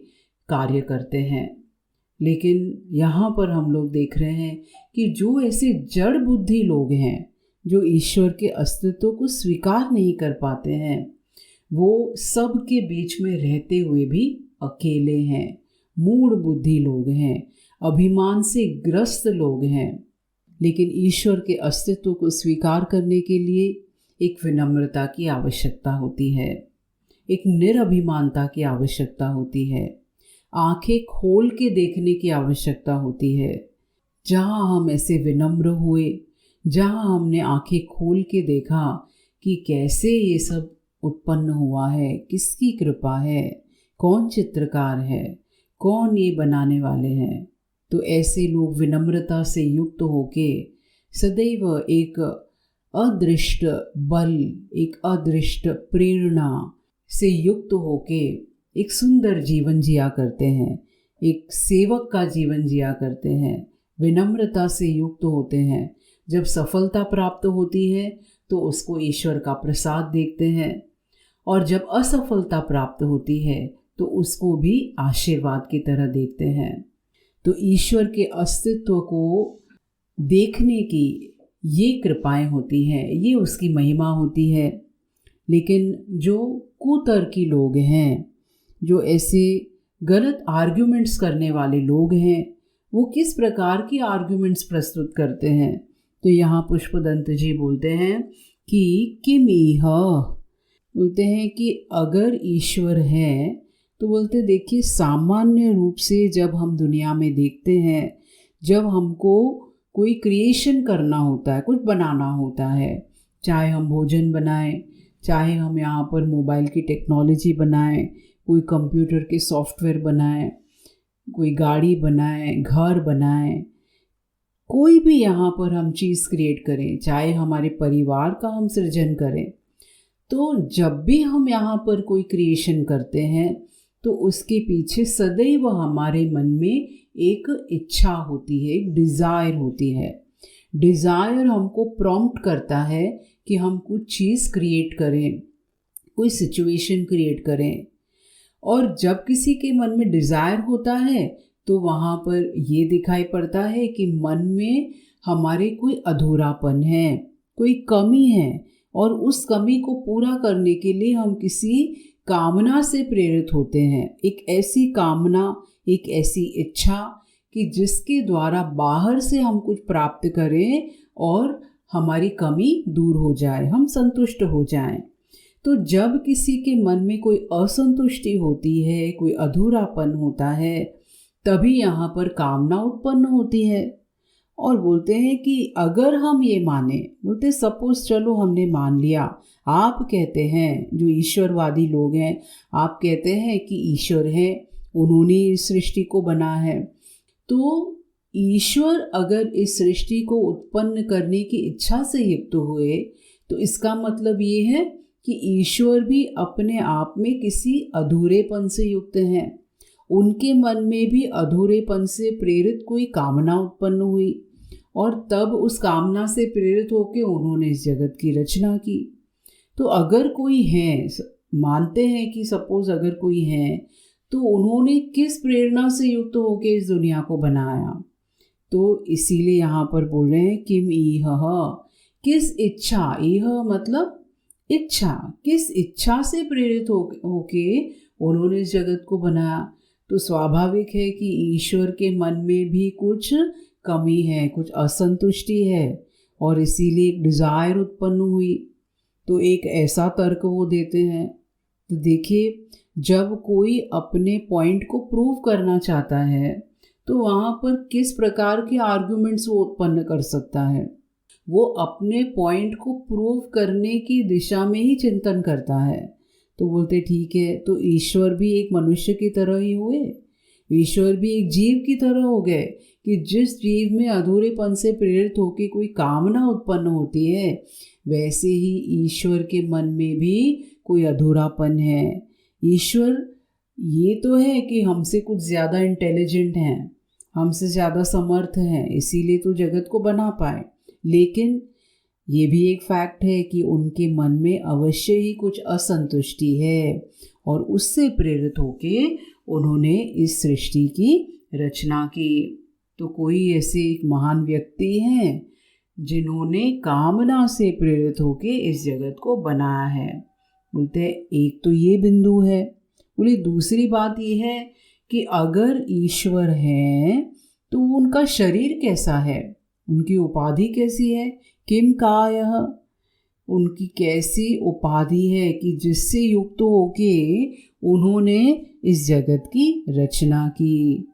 कार्य करते हैं। लेकिन यहाँ पर हम लोग देख रहे हैं कि जो ऐसे जड़ बुद्धि लोग हैं, जो ईश्वर के अस्तित्व को स्वीकार नहीं कर पाते हैं, वो सब के बीच में रहते हुए भी अकेले हैं, मूढ़ बुद्धि लोग हैं, अभिमान से ग्रस्त लोग हैं। लेकिन ईश्वर के अस्तित्व को स्वीकार करने के लिए एक विनम्रता की आवश्यकता होती है, एक निरभिमानता की आवश्यकता होती है, आंखें खोल के देखने की आवश्यकता होती है। जहाँ हम ऐसे विनम्र हुए, जहाँ हमने आंखें खोल के देखा कि कैसे ये सब उत्पन्न हुआ है, किसकी कृपा है, कौन चित्रकार है, कौन ये बनाने वाले हैं, तो ऐसे लोग विनम्रता से युक्त होके सदैव एक अदृष्ट बल, एक अदृष्ट प्रेरणा से युक्त होके एक सुंदर जीवन जिया करते हैं, एक सेवक का जीवन जिया करते हैं, विनम्रता से युक्त होते हैं। जब सफलता प्राप्त होती है तो उसको ईश्वर का प्रसाद देखते हैं, और जब असफलता प्राप्त होती है तो उसको भी आशीर्वाद की तरह देखते हैं। तो ईश्वर के अस्तित्व को देखने की ये कृपाएं होती हैं, ये उसकी महिमा होती है। लेकिन जो कुतर्की लोग हैं, जो ऐसे गलत आर्ग्यूमेंट्स करने वाले लोग हैं, वो किस प्रकार की आर्ग्यूमेंट्स प्रस्तुत करते हैं? तो यहाँ पुष्पदंत जी बोलते हैं कि किम इह, बोलते हैं कि अगर ईश्वर है तो बोलते देखिए, सामान्य रूप से जब हम दुनिया में देखते हैं, जब हमको कोई क्रिएशन करना होता है, कुछ बनाना होता है, चाहे हम भोजन बनाएं, चाहे हम यहाँ पर मोबाइल की टेक्नोलॉजी बनाएं, कोई कंप्यूटर के सॉफ्टवेयर बनाएं, कोई गाड़ी बनाएं, घर बनाएं, कोई भी यहाँ पर हम चीज़ क्रिएट करें, चाहे हमारे परिवार का हम सृजन करें, तो जब भी हम यहाँ पर कोई क्रिएशन करते हैं तो उसके पीछे सदैव हमारे मन में एक इच्छा होती है, एक डिज़ायर होती है। डिज़ायर हमको प्रॉम्प्ट करता है कि हम कुछ चीज़ क्रिएट करें, कोई सिचुएशन क्रिएट करें। और जब किसी के मन में डिज़ायर होता है तो वहाँ पर ये दिखाई पड़ता है कि मन में हमारे कोई अधूरापन है, कोई कमी है, और उस कमी को पूरा करने के लिए हम किसी कामना से प्रेरित होते हैं। एक ऐसी कामना, एक ऐसी इच्छा कि जिसके द्वारा बाहर से हम कुछ प्राप्त करें और हमारी कमी दूर हो जाए, हम संतुष्ट हो जाएं। तो जब किसी के मन में कोई असंतुष्टि होती है, कोई अधूरापन होता है, तभी यहाँ पर कामना उत्पन्न होती है। और बोलते हैं कि अगर हम ये माने, बोलते सपोज चलो हमने मान लिया, आप कहते हैं, जो ईश्वरवादी लोग हैं, आप कहते हैं कि ईश्वर है, उन्होंने इस सृष्टि को बना है। तो ईश्वर अगर इस सृष्टि को उत्पन्न करने की इच्छा से युक्त हुए तो इसका मतलब ये है कि ईश्वर भी अपने आप में किसी अधूरेपन से युक्त हैं। उनके मन में भी अधूरेपन से प्रेरित कोई कामना उत्पन्न हुई, और तब उस कामना से प्रेरित होकर उन्होंने इस जगत की रचना की। तो अगर कोई है, मानते हैं कि सपोज अगर कोई है, तो उन्होंने किस प्रेरणा से युक्त होकर इस दुनिया को बनाया? तो इसीलिए यहाँ पर बोल रहे हैं किम इह, किस इच्छा, इह मतलब इच्छा, किस इच्छा से प्रेरित होके उन्होंने इस जगत को बनाया। तो स्वाभाविक है कि ईश्वर के मन में भी कुछ कमी है, कुछ असंतुष्टि है, और इसीलिए एक डिज़ायर उत्पन्न हुई। तो एक ऐसा तर्क वो देते हैं। तो देखिए, जब कोई अपने पॉइंट को प्रूव करना चाहता है तो वहाँ पर किस प्रकार के आर्गुमेंट्स वो उत्पन्न कर सकता है? वो अपने पॉइंट को प्रूव करने की दिशा में ही चिंतन करता है। तो बोलते ठीक है, तो ईश्वर भी एक मनुष्य की तरह ही हुए, ईश्वर भी एक जीव की तरह हो गए कि जिस जीव में अधूरेपन से प्रेरित होकर कोई कामना उत्पन्न होती है, वैसे ही ईश्वर के मन में भी कोई अधूरापन है। ईश्वर ये तो है कि हमसे कुछ ज़्यादा इंटेलिजेंट हैं, हमसे ज़्यादा समर्थ हैं, इसीलिए तो जगत को बना पाए। लेकिन ये भी एक फैक्ट है कि उनके मन में अवश्य ही कुछ असंतुष्टि है, और उससे प्रेरित होके उन्होंने इस सृष्टि की रचना की। तो कोई ऐसे एक महान व्यक्ति हैं जिन्होंने कामना से प्रेरित होके इस जगत को बनाया है। बोलते एक तो ये बिंदु है। बोले दूसरी बात ये है कि अगर ईश्वर है तो उनका शरीर कैसा है, उनकी उपाधि कैसी है, किम कायः, उनकी कैसी उपाधि है कि जिससे युक्त होके उन्होंने इस जगत की रचना की।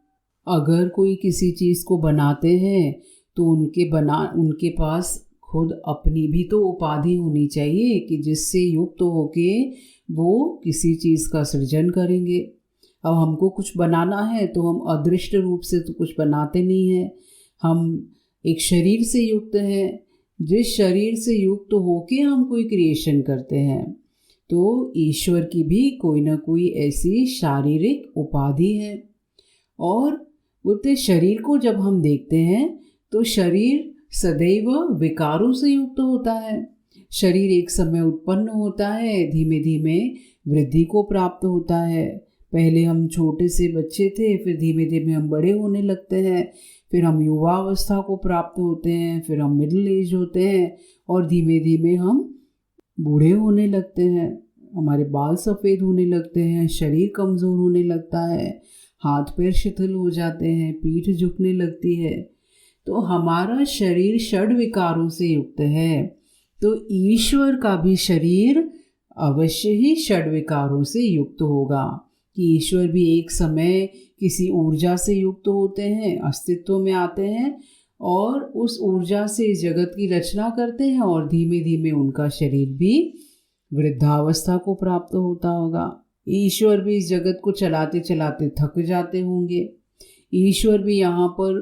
अगर कोई किसी चीज़ को बनाते हैं तो उनके पास खुद अपनी भी तो उपाधि होनी चाहिए कि जिससे युक्त होके वो किसी चीज़ का सृजन करेंगे। अब हमको कुछ बनाना है तो हम अदृष्ट रूप से तो कुछ बनाते नहीं हैं, हम एक शरीर से युक्त हैं, जिस शरीर से युक्त होके हम कोई क्रिएशन करते हैं। तो ईश्वर की भी कोई ना कोई ऐसी शारीरिक उपाधि है। और बोलते शरीर को जब हम देखते हैं तो शरीर सदैव विकारों से युक्त होता है। शरीर एक समय उत्पन्न होता है, धीमे धीमे वृद्धि को प्राप्त होता है। पहले हम छोटे से बच्चे थे, फिर धीमे धीमे हम बड़े होने लगते हैं, फिर हम युवा अवस्था को प्राप्त होते हैं, फिर हम मिडिल एज होते हैं और धीमे धीमे हम बूढ़े होने लगते हैं। हमारे बाल सफ़ेद होने लगते हैं, शरीर कमज़ोर होने लगता है, हाथ पैर शिथिल हो जाते हैं, पीठ झुकने लगती है। तो हमारा शरीर षड विकारों से युक्त है, तो ईश्वर का भी शरीर अवश्य ही षड विकारों से युक्त होगा। कि ईश्वर भी एक समय किसी ऊर्जा से युक्त होते हैं, अस्तित्व में आते हैं और उस ऊर्जा से इस जगत की रचना करते हैं और धीमे धीमे उनका शरीर भी वृद्धावस्था को प्राप्त होता होगा। ईश्वर भी इस जगत को चलाते चलाते थक जाते होंगे। ईश्वर भी यहाँ पर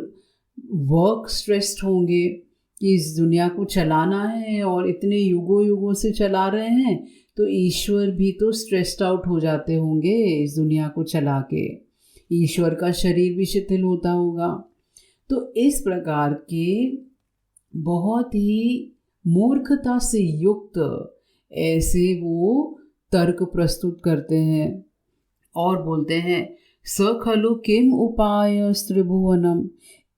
वर्क स्ट्रेस्ड होंगे कि इस दुनिया को चलाना है और इतने युगों युगों से चला रहे हैं, तो ईश्वर भी तो स्ट्रेस्ड आउट हो जाते होंगे इस दुनिया को चला के। ईश्वर का शरीर भी शिथिल होता होगा। तो इस प्रकार के बहुत ही मूर्खता से युक्त ऐसे वो तर्क प्रस्तुत करते हैं और बोलते हैं स खलु किम उपाय त्रिभुवनम।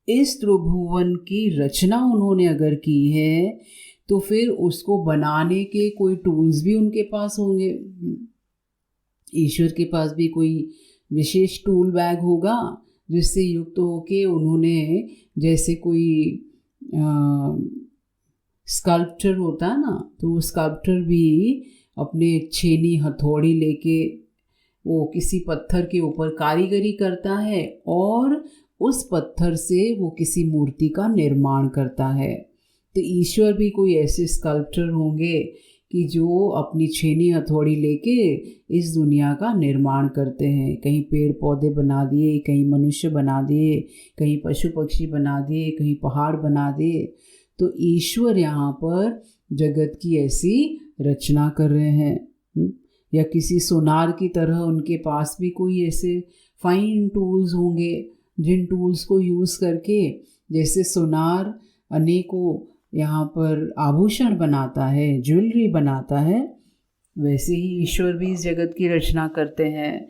इस त्रिभुवन की रचना उन्होंने अगर की है तो फिर उसको बनाने के कोई टूल्स भी उनके पास होंगे। ईश्वर के पास भी कोई विशेष टूल बैग होगा जिससे युक्त होके उन्होंने, जैसे कोई स्कल्पचर होता है ना, तो वो स्कल्पचर भी अपने छेनी हथौड़ी लेके वो किसी पत्थर के ऊपर कारीगरी करता है और उस पत्थर से वो किसी मूर्ति का निर्माण करता है। तो ईश्वर भी कोई ऐसे स्कल्पचर होंगे कि जो अपनी छेनी हथौड़ी लेके इस दुनिया का निर्माण करते हैं। कहीं पेड़ पौधे बना दिए, कहीं मनुष्य बना दिए, कहीं पशु पक्षी बना दिए, कहीं पहाड़ बना दिए। तो ईश्वर यहाँ पर जगत की ऐसी रचना कर रहे हैं। या किसी सोनार की तरह उनके पास भी कोई ऐसे फाइन टूल्स होंगे जिन टूल्स को यूज़ करके, जैसे सोनार अनेकों यहाँ पर आभूषण बनाता है, ज्वेलरी बनाता है, वैसे ही ईश्वर भी इस जगत की रचना करते हैं।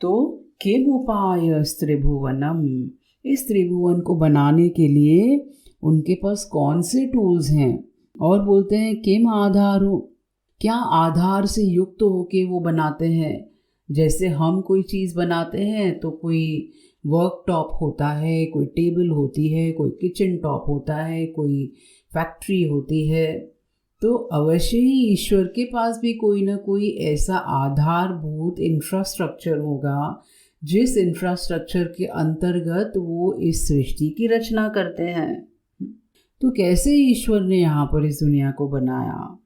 तो किम उपाय त्रिभुवनम, इस त्रिभुवन को बनाने के लिए उनके पास कौन से टूल्स हैं। और बोलते हैं किम आधारो, क्या आधार से युक्त होके वो बनाते हैं। जैसे हम कोई चीज़ बनाते हैं तो कोई वर्क टॉप होता है, कोई टेबल होती है, कोई किचन टॉप होता है, कोई फैक्ट्री होती है। तो अवश्य ही ईश्वर के पास भी कोई ना कोई ऐसा आधारभूत इंफ्रास्ट्रक्चर होगा जिस इंफ्रास्ट्रक्चर के अंतर्गत वो इस सृष्टि की रचना करते हैं। तो कैसे ईश्वर ने यहाँ पर इस दुनिया को बनाया,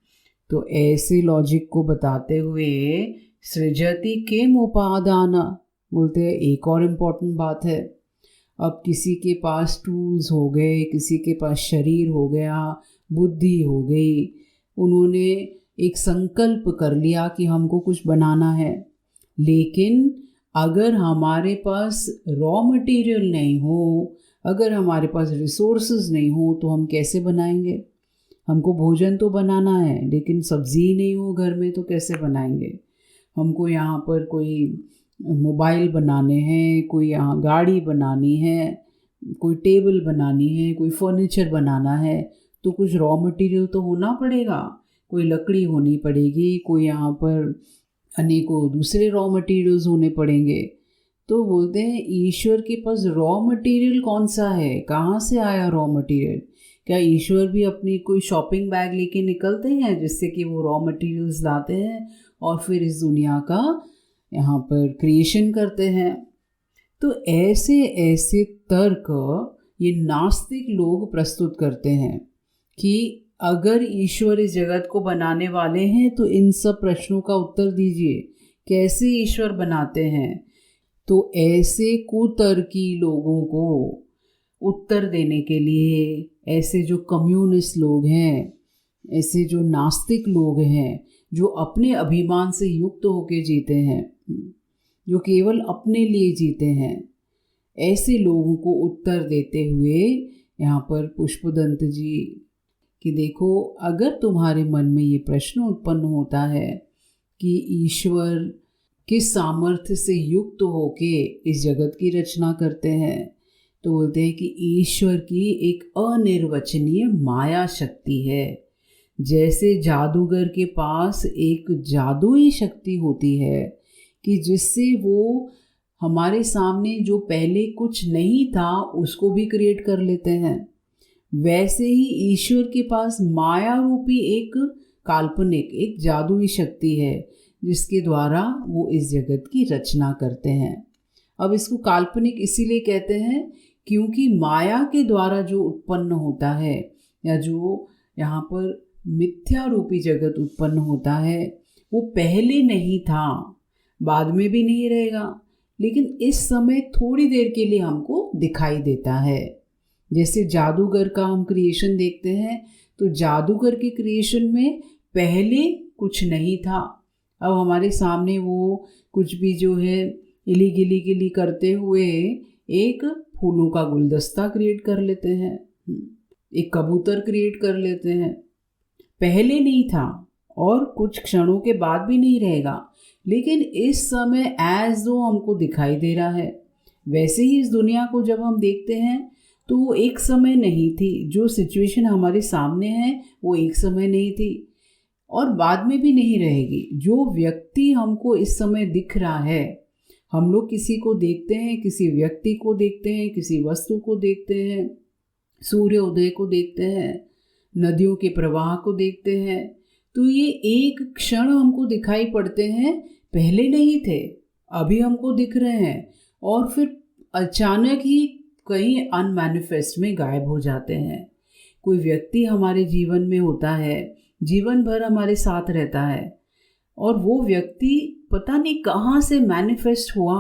तो ऐसे लॉजिक को बताते हुए सृजति किम उपादान बोलते हैं। एक और इम्पॉर्टेंट बात है, अब किसी के पास टूल्स हो गए, किसी के पास शरीर हो गया, बुद्धि हो गई, उन्होंने एक संकल्प कर लिया कि हमको कुछ बनाना है, लेकिन अगर हमारे पास रॉ मटेरियल नहीं हो, अगर हमारे पास रिसोर्सेज नहीं हो तो हम कैसे बनाएंगे। हमको भोजन तो बनाना है लेकिन सब्जी नहीं हो घर में तो कैसे बनाएंगे। हमको यहाँ पर कोई मोबाइल बनाने हैं, कोई यहाँ गाड़ी बनानी है, कोई टेबल बनानी है, कोई फर्नीचर बनाना है, तो कुछ रॉ मटेरियल तो होना पड़ेगा। कोई लकड़ी होनी पड़ेगी, कोई यहाँ पर अनेकों दूसरे रॉ मटेरियल्स होने पड़ेंगे। तो बोलते हैं ईश्वर के पास रॉ मटेरियल कौन सा है, कहाँ से आया रॉ मटेरियल। क्या ईश्वर भी अपनी कोई शॉपिंग बैग लेके निकलते हैं जिससे कि वो रॉ मटेरियल्स लाते हैं और फिर इस दुनिया का यहाँ पर क्रिएशन करते हैं। तो ऐसे ऐसे तर्क ये नास्तिक लोग प्रस्तुत करते हैं कि अगर ईश्वर इस जगत को बनाने वाले हैं तो इन सब प्रश्नों का उत्तर दीजिए, कैसे ईश्वर बनाते हैं। तो ऐसे कुतर्की लोगों को उत्तर देने के लिए ऐसे जो कम्युनिस्ट लोग हैं, ऐसे जो नास्तिक लोग हैं, जो अपने अभिमान से युक्त होकर जीते हैं, जो केवल अपने लिए जीते हैं, ऐसे लोगों को उत्तर देते हुए यहाँ पर पुष्पदंत जी कि देखो, अगर तुम्हारे मन में ये प्रश्न उत्पन्न होता है कि ईश्वर किस सामर्थ्य से युक्त होके इस जगत की रचना करते हैं, तो बोलते हैं कि ईश्वर की एक अनिर्वचनीय माया शक्ति है। जैसे जादूगर के पास एक जादुई शक्ति होती है कि जिससे वो हमारे सामने जो पहले कुछ नहीं था उसको भी क्रिएट कर लेते हैं, वैसे ही ईश्वर के पास माया रूपी एक काल्पनिक, एक जादुई शक्ति है जिसके द्वारा वो इस जगत की रचना करते हैं। अब इसको काल्पनिक इसीलिए कहते हैं क्योंकि माया के द्वारा जो उत्पन्न होता है या जो यहाँ पर मिथ्या रूपी जगत उत्पन्न होता है वो पहले नहीं था, बाद में भी नहीं रहेगा, लेकिन इस समय थोड़ी देर के लिए हमको दिखाई देता है। जैसे जादूगर का हम क्रिएशन देखते हैं तो जादूगर के क्रिएशन में पहले कुछ नहीं था, अब हमारे सामने वो कुछ भी जो है इली गिली गिली करते हुए एक फूलों का गुलदस्ता क्रिएट कर लेते हैं, एक कबूतर क्रिएट कर लेते हैं। पहले नहीं था और कुछ क्षणों के बाद भी नहीं रहेगा, लेकिन इस समय एज दो हमको दिखाई दे रहा है। वैसे ही इस दुनिया को जब हम देखते हैं तो वो एक समय नहीं थी, जो सिचुएशन हमारे सामने है वो एक समय नहीं थी और बाद में भी नहीं रहेगी। जो व्यक्ति हमको इस समय दिख रहा है, हम लोग किसी को देखते हैं, किसी व्यक्ति को देखते हैं, किसी वस्तु को देखते हैं, सूर्य उदय को देखते हैं, नदियों के प्रवाह को देखते हैं, तो ये एक क्षण हमको दिखाई पड़ते हैं, पहले नहीं थे, अभी हमको दिख रहे हैं और फिर अचानक ही कहीं अनमैनिफेस्ट में गायब हो जाते हैं। कोई व्यक्ति हमारे जीवन में होता है, जीवन भर हमारे साथ रहता है और वो व्यक्ति पता नहीं कहाँ से मैनिफेस्ट हुआ।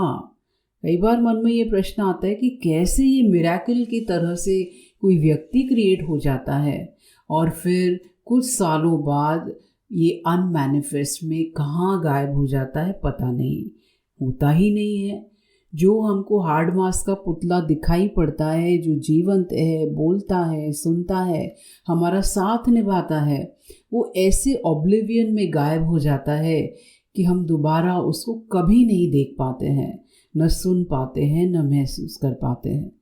कई बार मन में ये प्रश्न आता है कि कैसे ये मिरेकल की तरह से कोई व्यक्ति क्रिएट हो जाता है और फिर कुछ सालों बाद ये अनमैनिफेस्ट में कहाँ गायब हो जाता है, पता नहीं, होता ही नहीं है। जो हमको हार्ड मास का पुतला दिखाई पड़ता है, जो जीवंत है, बोलता है, सुनता है, हमारा साथ निभाता है, वो ऐसे ऑब्लिवियन में गायब हो जाता है कि हम दोबारा उसको कभी नहीं देख पाते हैं, न सुन पाते हैं, न महसूस कर पाते हैं,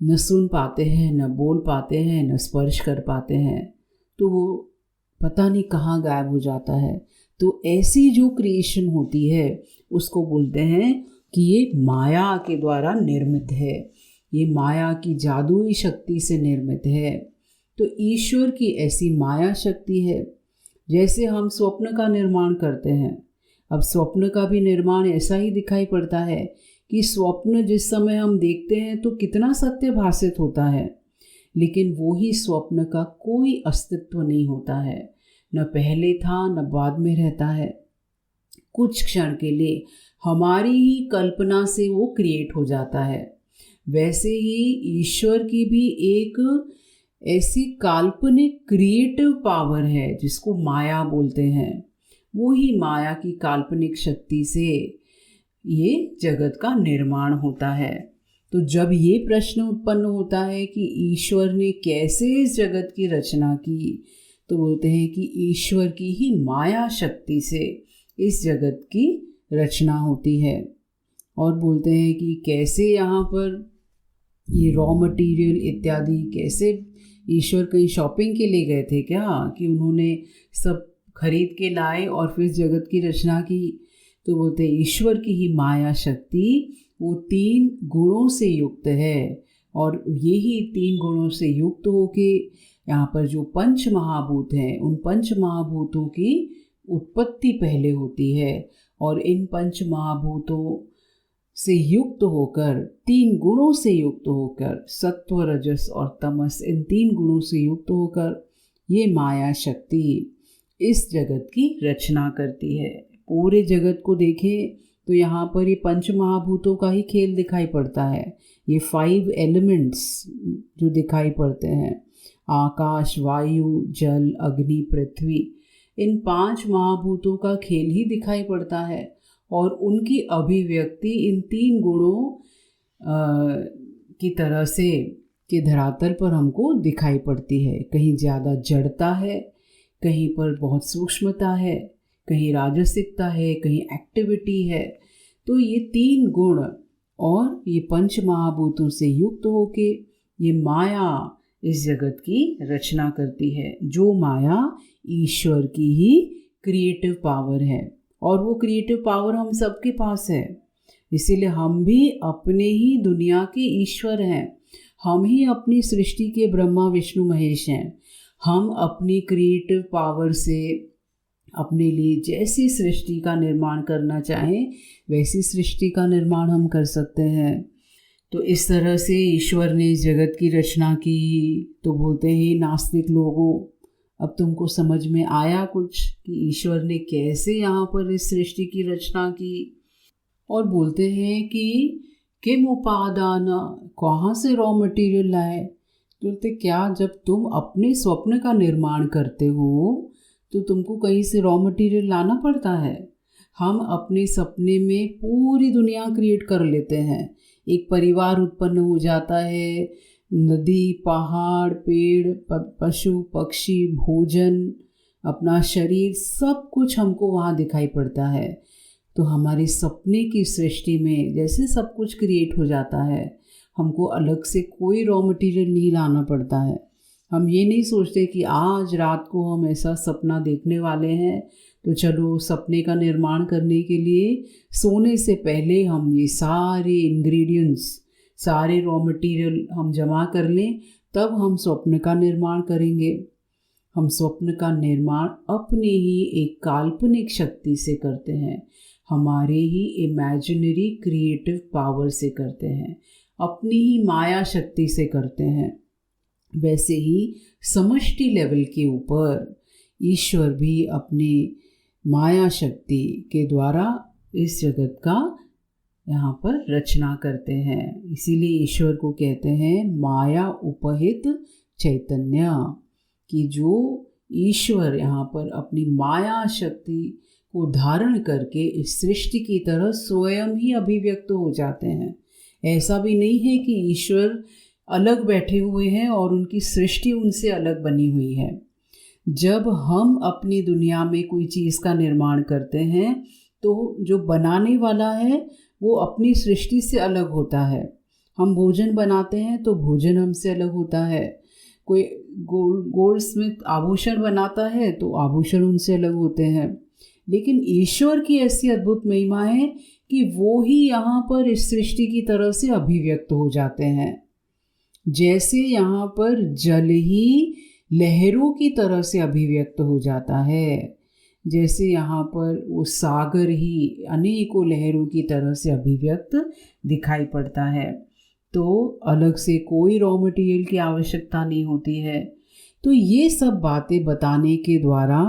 न सुन पाते हैं, न बोल पाते हैं, न स्पर्श कर पाते हैं, तो वो पता नहीं कहाँ गायब हो जाता है। तो ऐसी जो क्रिएशन होती है उसको बोलते हैं कि ये माया के द्वारा निर्मित है, ये माया की जादुई शक्ति से निर्मित है। तो ईश्वर की ऐसी माया शक्ति है। जैसे हम स्वप्न का निर्माण करते हैं, अब स्वप्न का भी निर्माण ऐसा ही दिखाई पड़ता है कि स्वप्न जिस समय हम देखते हैं तो कितना सत्य भासित होता है, लेकिन वो ही स्वप्न का कोई अस्तित्व नहीं होता है, न पहले था न बाद में रहता है। कुछ क्षण के लिए हमारी ही कल्पना से वो क्रिएट हो जाता है। वैसे ही ईश्वर की भी एक ऐसी काल्पनिक क्रिएटिव पावर है जिसको माया बोलते हैं। वो ही माया की काल्पनिक शक्ति से ये जगत का निर्माण होता है। तो जब ये प्रश्न उत्पन्न होता है कि ईश्वर ने कैसे इस जगत की रचना की, तो बोलते हैं कि ईश्वर की ही माया शक्ति से इस जगत की रचना होती है। और बोलते हैं कि कैसे यहाँ पर ये रॉ मटेरियल इत्यादि, कैसे ईश्वर कहीं शॉपिंग के लिए गए थे क्या कि उन्होंने सब खरीद के लाए और फिर जगत की रचना की। तो बोलते हैं ईश्वर की ही माया शक्ति वो 3 गुणों से युक्त है और यही 3 गुणों से युक्त होके यहाँ पर जो पंच महाभूत हैं, उन पंच महाभूतों की उत्पत्ति पहले होती है और इन पंच महाभूतों से युक्त होकर, 3 गुणों से युक्त होकर, सत्व, रजस और तमस, इन 3 गुणों से युक्त होकर ये माया शक्ति इस जगत की रचना करती है। पूरे जगत को देखें तो यहाँ पर ये पंच महाभूतों का ही खेल दिखाई पड़ता है। ये 5 एलिमेंट्स जो दिखाई पड़ते हैं, आकाश, वायु, जल, अग्नि, पृथ्वी, इन 5 महाभूतों का खेल ही दिखाई पड़ता है और उनकी अभिव्यक्ति इन 3 गुणों की तरह से कि धरातल पर हमको दिखाई पड़ती है। कहीं ज़्यादा जड़ता है, कहीं पर बहुत सूक्ष्मता है, कहीं राजसिकता है, कहीं एक्टिविटी है। तो ये 3 गुण और ये 5 महाभूतों से युक्त होके ये माया इस जगत की रचना करती है, जो माया ईश्वर की ही क्रिएटिव पावर है। और वो क्रिएटिव पावर हम सबके पास है, इसीलिए हम भी अपने ही दुनिया के ईश्वर हैं। हम ही अपनी सृष्टि के ब्रह्मा विष्णु महेश हैं। हम अपनी क्रिएटिव पावर से अपने लिए जैसी सृष्टि का निर्माण करना चाहें वैसी सृष्टि का निर्माण हम कर सकते हैं। तो इस तरह से ईश्वर ने इस जगत की रचना की। तो बोलते हैं नास्तिक लोगों, अब तुमको समझ में आया कुछ कि ईश्वर ने कैसे यहाँ पर इस सृष्टि की रचना की। और बोलते हैं कि किम उपादान, कहाँ से रॉ मटेरियल लाए। बोलते क्या, जब तुम अपने स्वप्न का निर्माण करते हो तो तुमको कहीं से रॉ मटेरियल लाना पड़ता है। हम अपने सपने में पूरी दुनिया क्रिएट कर लेते हैं। एक परिवार उत्पन्न हो जाता है, नदी, पहाड़, पेड़, पशु पक्षी, भोजन, अपना शरीर, सब कुछ हमको वहाँ दिखाई पड़ता है। तो हमारे सपने की सृष्टि में जैसे सब कुछ क्रिएट हो जाता है, हमको अलग से कोई रॉ मटेरियल नहीं लाना पड़ता है। हम ये नहीं सोचते कि आज रात को हम ऐसा सपना देखने वाले हैं, तो चलो सपने का निर्माण करने के लिए सोने से पहले हम ये सारे इंग्रेडिएंट्स, सारे रॉ मटेरियल हम जमा कर लें, तब हम स्वप्न का निर्माण करेंगे। हम स्वप्न का निर्माण अपने ही एक काल्पनिक शक्ति से करते हैं, हमारे ही इमेजिनरी क्रिएटिव पावर से करते हैं, अपनी ही माया शक्ति से करते हैं। वैसे ही समष्टि लेवल के ऊपर ईश्वर भी अपनी माया शक्ति के द्वारा इस जगत का यहाँ पर रचना करते हैं। इसीलिए ईश्वर को कहते हैं माया उपहित चैतन्य, कि जो ईश्वर यहाँ पर अपनी माया शक्ति को धारण करके इस सृष्टि की तरह स्वयं ही अभिव्यक्त हो जाते हैं। ऐसा भी नहीं है कि ईश्वर अलग बैठे हुए हैं और उनकी सृष्टि उनसे अलग बनी हुई है। जब हम अपनी दुनिया में कोई चीज़ का निर्माण करते हैं तो जो बनाने वाला है वो अपनी सृष्टि से अलग होता है। हम भोजन बनाते हैं तो भोजन हमसे अलग होता है। कोई गोल्ड स्मिथ आभूषण बनाता है तो आभूषण उनसे अलग होते हैं। लेकिन ईश्वर की ऐसी अद्भुत महिमा है कि वो ही यहाँ पर इस सृष्टि की तरफ से अभिव्यक्त हो जाते हैं। जैसे यहाँ पर जल ही लहरों की तरह से अभिव्यक्त हो जाता है, जैसे यहाँ पर वो सागर ही अनेकों लहरों की तरह से अभिव्यक्त दिखाई पड़ता है। तो अलग से कोई रॉ मटेरियल की आवश्यकता नहीं होती है। तो ये सब बातें बताने के द्वारा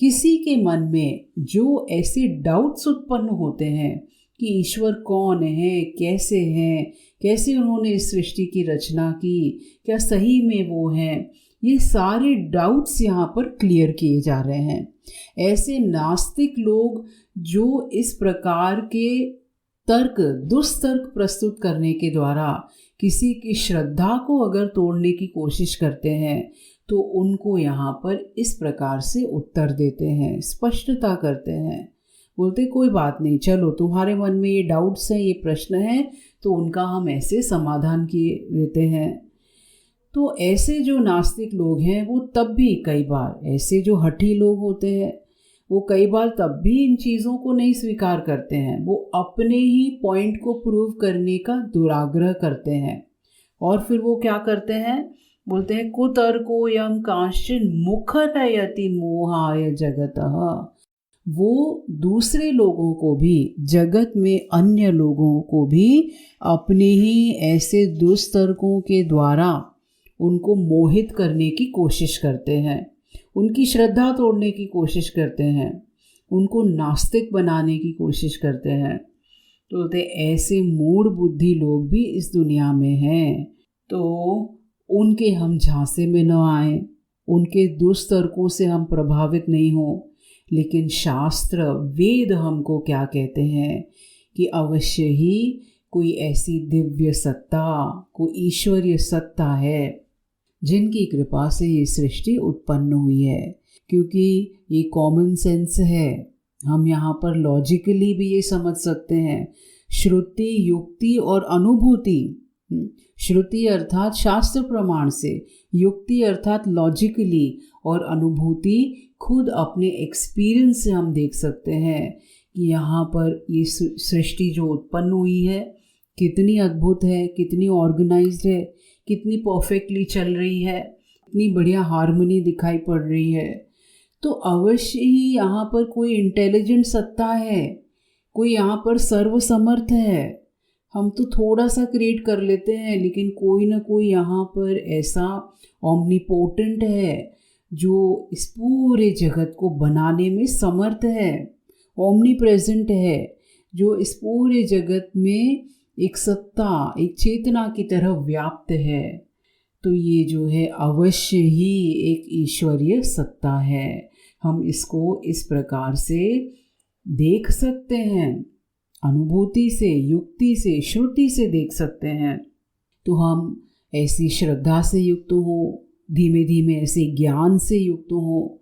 किसी के मन में जो ऐसे डाउट्स उत्पन्न होते हैं कि ईश्वर कौन है, कैसे हैं, कैसे उन्होंने इस सृष्टि की रचना की, क्या सही में वो हैं, ये सारे डाउट्स यहाँ पर क्लियर किए जा रहे हैं। ऐसे नास्तिक लोग जो इस प्रकार के तर्क, दुष्तर्क प्रस्तुत करने के द्वारा किसी की श्रद्धा को अगर तोड़ने की कोशिश करते हैं तो उनको यहाँ पर इस प्रकार से उत्तर देते हैं, स्पष्टता करते हैं। बोलते कोई बात नहीं, चलो तुम्हारे मन में ये डाउट्स हैं, ये प्रश्न हैं, तो उनका हम ऐसे समाधान किए देते हैं। तो ऐसे जो नास्तिक लोग हैं वो तब भी कई बार, ऐसे जो हठी लोग होते हैं वो कई बार तब भी इन चीज़ों को नहीं स्वीकार करते हैं। वो अपने ही पॉइंट को प्रूव करने का दुराग्रह करते हैं और फिर वो क्या करते हैं, बोलते हैं कुतर्को यम कांश्चिन मुखरयति मोहाय जगतः। वो दूसरे लोगों को भी, जगत में अन्य लोगों को भी अपने ही ऐसे दुष्तर्कों के द्वारा उनको मोहित करने की कोशिश करते हैं, उनकी श्रद्धा तोड़ने की कोशिश करते हैं, उनको नास्तिक बनाने की कोशिश करते हैं। तो बोलते ऐसे मूढ़ बुद्धि लोग भी इस दुनिया में हैं, तो उनके हम झांसे में न आए, उनके दुष्तर्कों से हम प्रभावित नहीं हो। लेकिन शास्त्र, वेद हमको क्या कहते हैं कि अवश्य ही कोई ऐसी दिव्य सत्ता, कोई ईश्वरीय सत्ता है जिनकी कृपा से ये सृष्टि उत्पन्न हुई है। क्योंकि ये कॉमन सेंस है, हम यहाँ पर लॉजिकली भी ये समझ सकते हैं। श्रुति, युक्ति और अनुभूति, श्रुति अर्थात शास्त्र प्रमाण से, युक्ति अर्थात लॉजिकली, और अनुभूति खुद अपने एक्सपीरियंस से हम देख सकते हैं कि यहाँ पर ये सृष्टि जो उत्पन्न हुई है कितनी अद्भुत है, कितनी ऑर्गेनाइज्ड है, कितनी परफेक्टली चल रही है, कितनी बढ़िया हार्मनी दिखाई पड़ रही है। तो अवश्य ही यहाँ पर कोई इंटेलिजेंट सत्ता है, कोई यहाँ पर सर्वसमर्थ है। हम तो थोड़ा सा क्रिएट कर लेते हैं, लेकिन कोई ना कोई यहाँ पर ऐसा ओमनीपोटेंट है जो इस पूरे जगत को बनाने में समर्थ है, ओमनी प्रेजेंट है, जो इस पूरे जगत में एक सत्ता, एक चेतना की तरह व्याप्त है। तो ये जो है अवश्य ही एक ईश्वरीय सत्ता है। हम इसको इस प्रकार से देख सकते हैं, अनुभूति से, युक्ति से, श्रुति से देख सकते हैं। तो हम ऐसी श्रद्धा से युक्त हो, धीमे धीमे ऐसे ज्ञान से युक्त हो।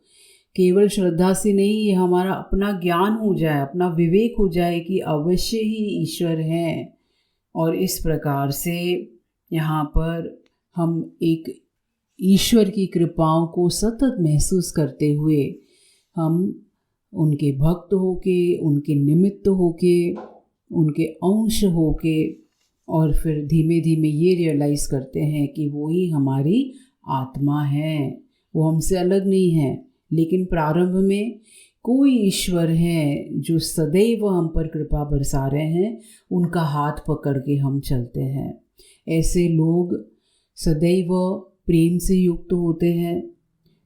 केवल श्रद्धा से नहीं, ये हमारा अपना ज्ञान हो जाए, अपना विवेक हो जाए कि अवश्य ही ईश्वर है। और इस प्रकार से यहाँ पर हम एक ईश्वर की कृपाओं को सतत महसूस करते हुए हम उनके भक्त होके, उनके निमित्त होके, उनके अंश होके, और फिर धीमे धीमे ये रियलाइज़ करते हैं कि वो ही हमारी आत्मा है, वो हमसे अलग नहीं है। लेकिन प्रारंभ में कोई ईश्वर है जो सदैव हम पर कृपा बरसा रहे हैं, उनका हाथ पकड़ के हम चलते हैं। ऐसे लोग सदैव प्रेम से युक्त होते हैं,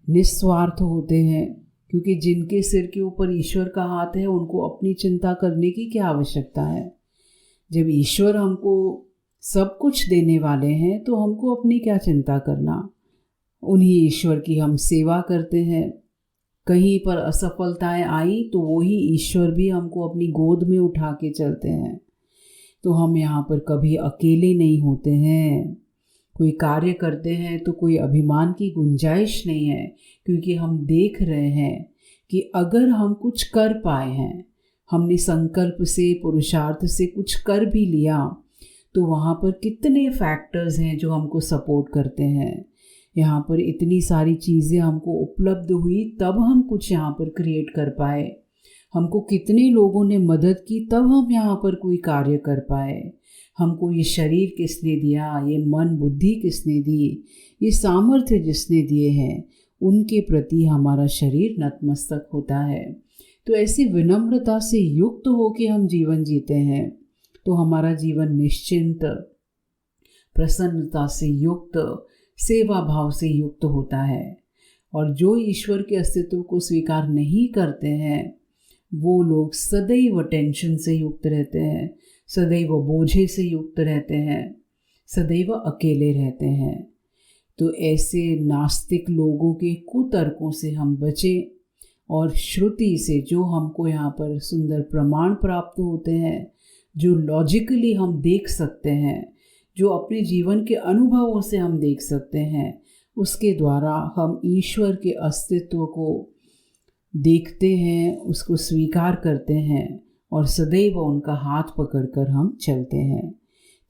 निस्वार्थ होते हैं, क्योंकि जिनके सिर के ऊपर ईश्वर का हाथ है उनको अपनी चिंता करने की क्या आवश्यकता है। जब ईश्वर हमको सब कुछ देने वाले हैं तो हमको अपनी क्या चिंता करना। उन्हीं ईश्वर की हम सेवा करते हैं। कहीं पर असफलताएं आई तो वही ईश्वर भी हमको अपनी गोद में उठा के चलते हैं। तो हम यहाँ पर कभी अकेले नहीं होते हैं। कोई कार्य करते हैं तो कोई अभिमान की गुंजाइश नहीं है, क्योंकि हम देख रहे हैं कि अगर हम कुछ कर पाए हैं, हमने संकल्प से, पुरुषार्थ से कुछ कर भी लिया, तो वहाँ पर कितने फैक्टर्स हैं जो हमको सपोर्ट करते हैं। यहाँ पर इतनी सारी चीज़ें हमको उपलब्ध हुई तब हम कुछ यहाँ पर क्रिएट कर पाए। हमको कितने लोगों ने मदद की तब हम यहाँ पर कोई कार्य कर पाए। हमको ये शरीर किसने दिया, ये मन बुद्धि किसने दी, ये सामर्थ्य जिसने दिए हैं, उनके प्रति हमारा शरीर नतमस्तक होता है। तो ऐसी विनम्रता से युक्त होकर हम जीवन जीते हैं तो हमारा जीवन निश्चिंत, प्रसन्नता से युक्त, सेवा भाव से युक्त होता है। और जो ईश्वर के अस्तित्व को स्वीकार नहीं करते हैं वो लोग सदैव टेंशन से युक्त रहते हैं, सदैव बोझे से युक्त रहते हैं, सदैव अकेले रहते हैं। तो ऐसे नास्तिक लोगों के कुतर्कों से हम बचें और श्रुति से, जो हमको यहाँ पर सुंदर प्रमाण प्राप्त होते हैं, जो लॉजिकली हम देख सकते हैं, जो अपने जीवन के अनुभवों से हम देख सकते हैं, उसके द्वारा हम ईश्वर के अस्तित्व को देखते हैं, उसको स्वीकार करते हैं और सदैव उनका हाथ पकड़कर हम चलते हैं।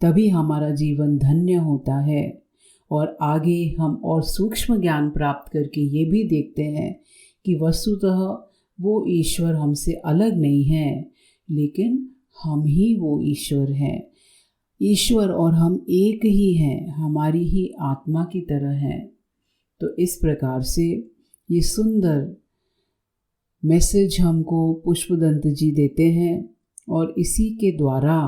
तभी हमारा जीवन धन्य होता है। और आगे हम और सूक्ष्म ज्ञान प्राप्त करके ये भी देखते हैं कि वस्तुतः वो ईश्वर हमसे अलग नहीं है, लेकिन हम ही वो ईश्वर हैं। ईश्वर और हम एक ही हैं, हमारी ही आत्मा की तरह हैं। तो इस प्रकार से ये सुंदर मैसेज हमको पुष्पदंत जी देते हैं और इसी के द्वारा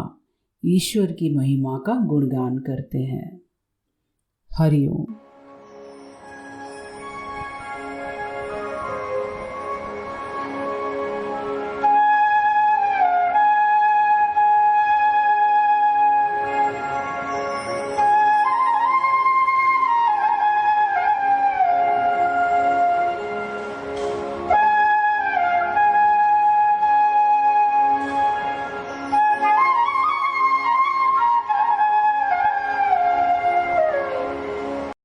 ईश्वर की महिमा का गुणगान करते हैं। हरि ओम।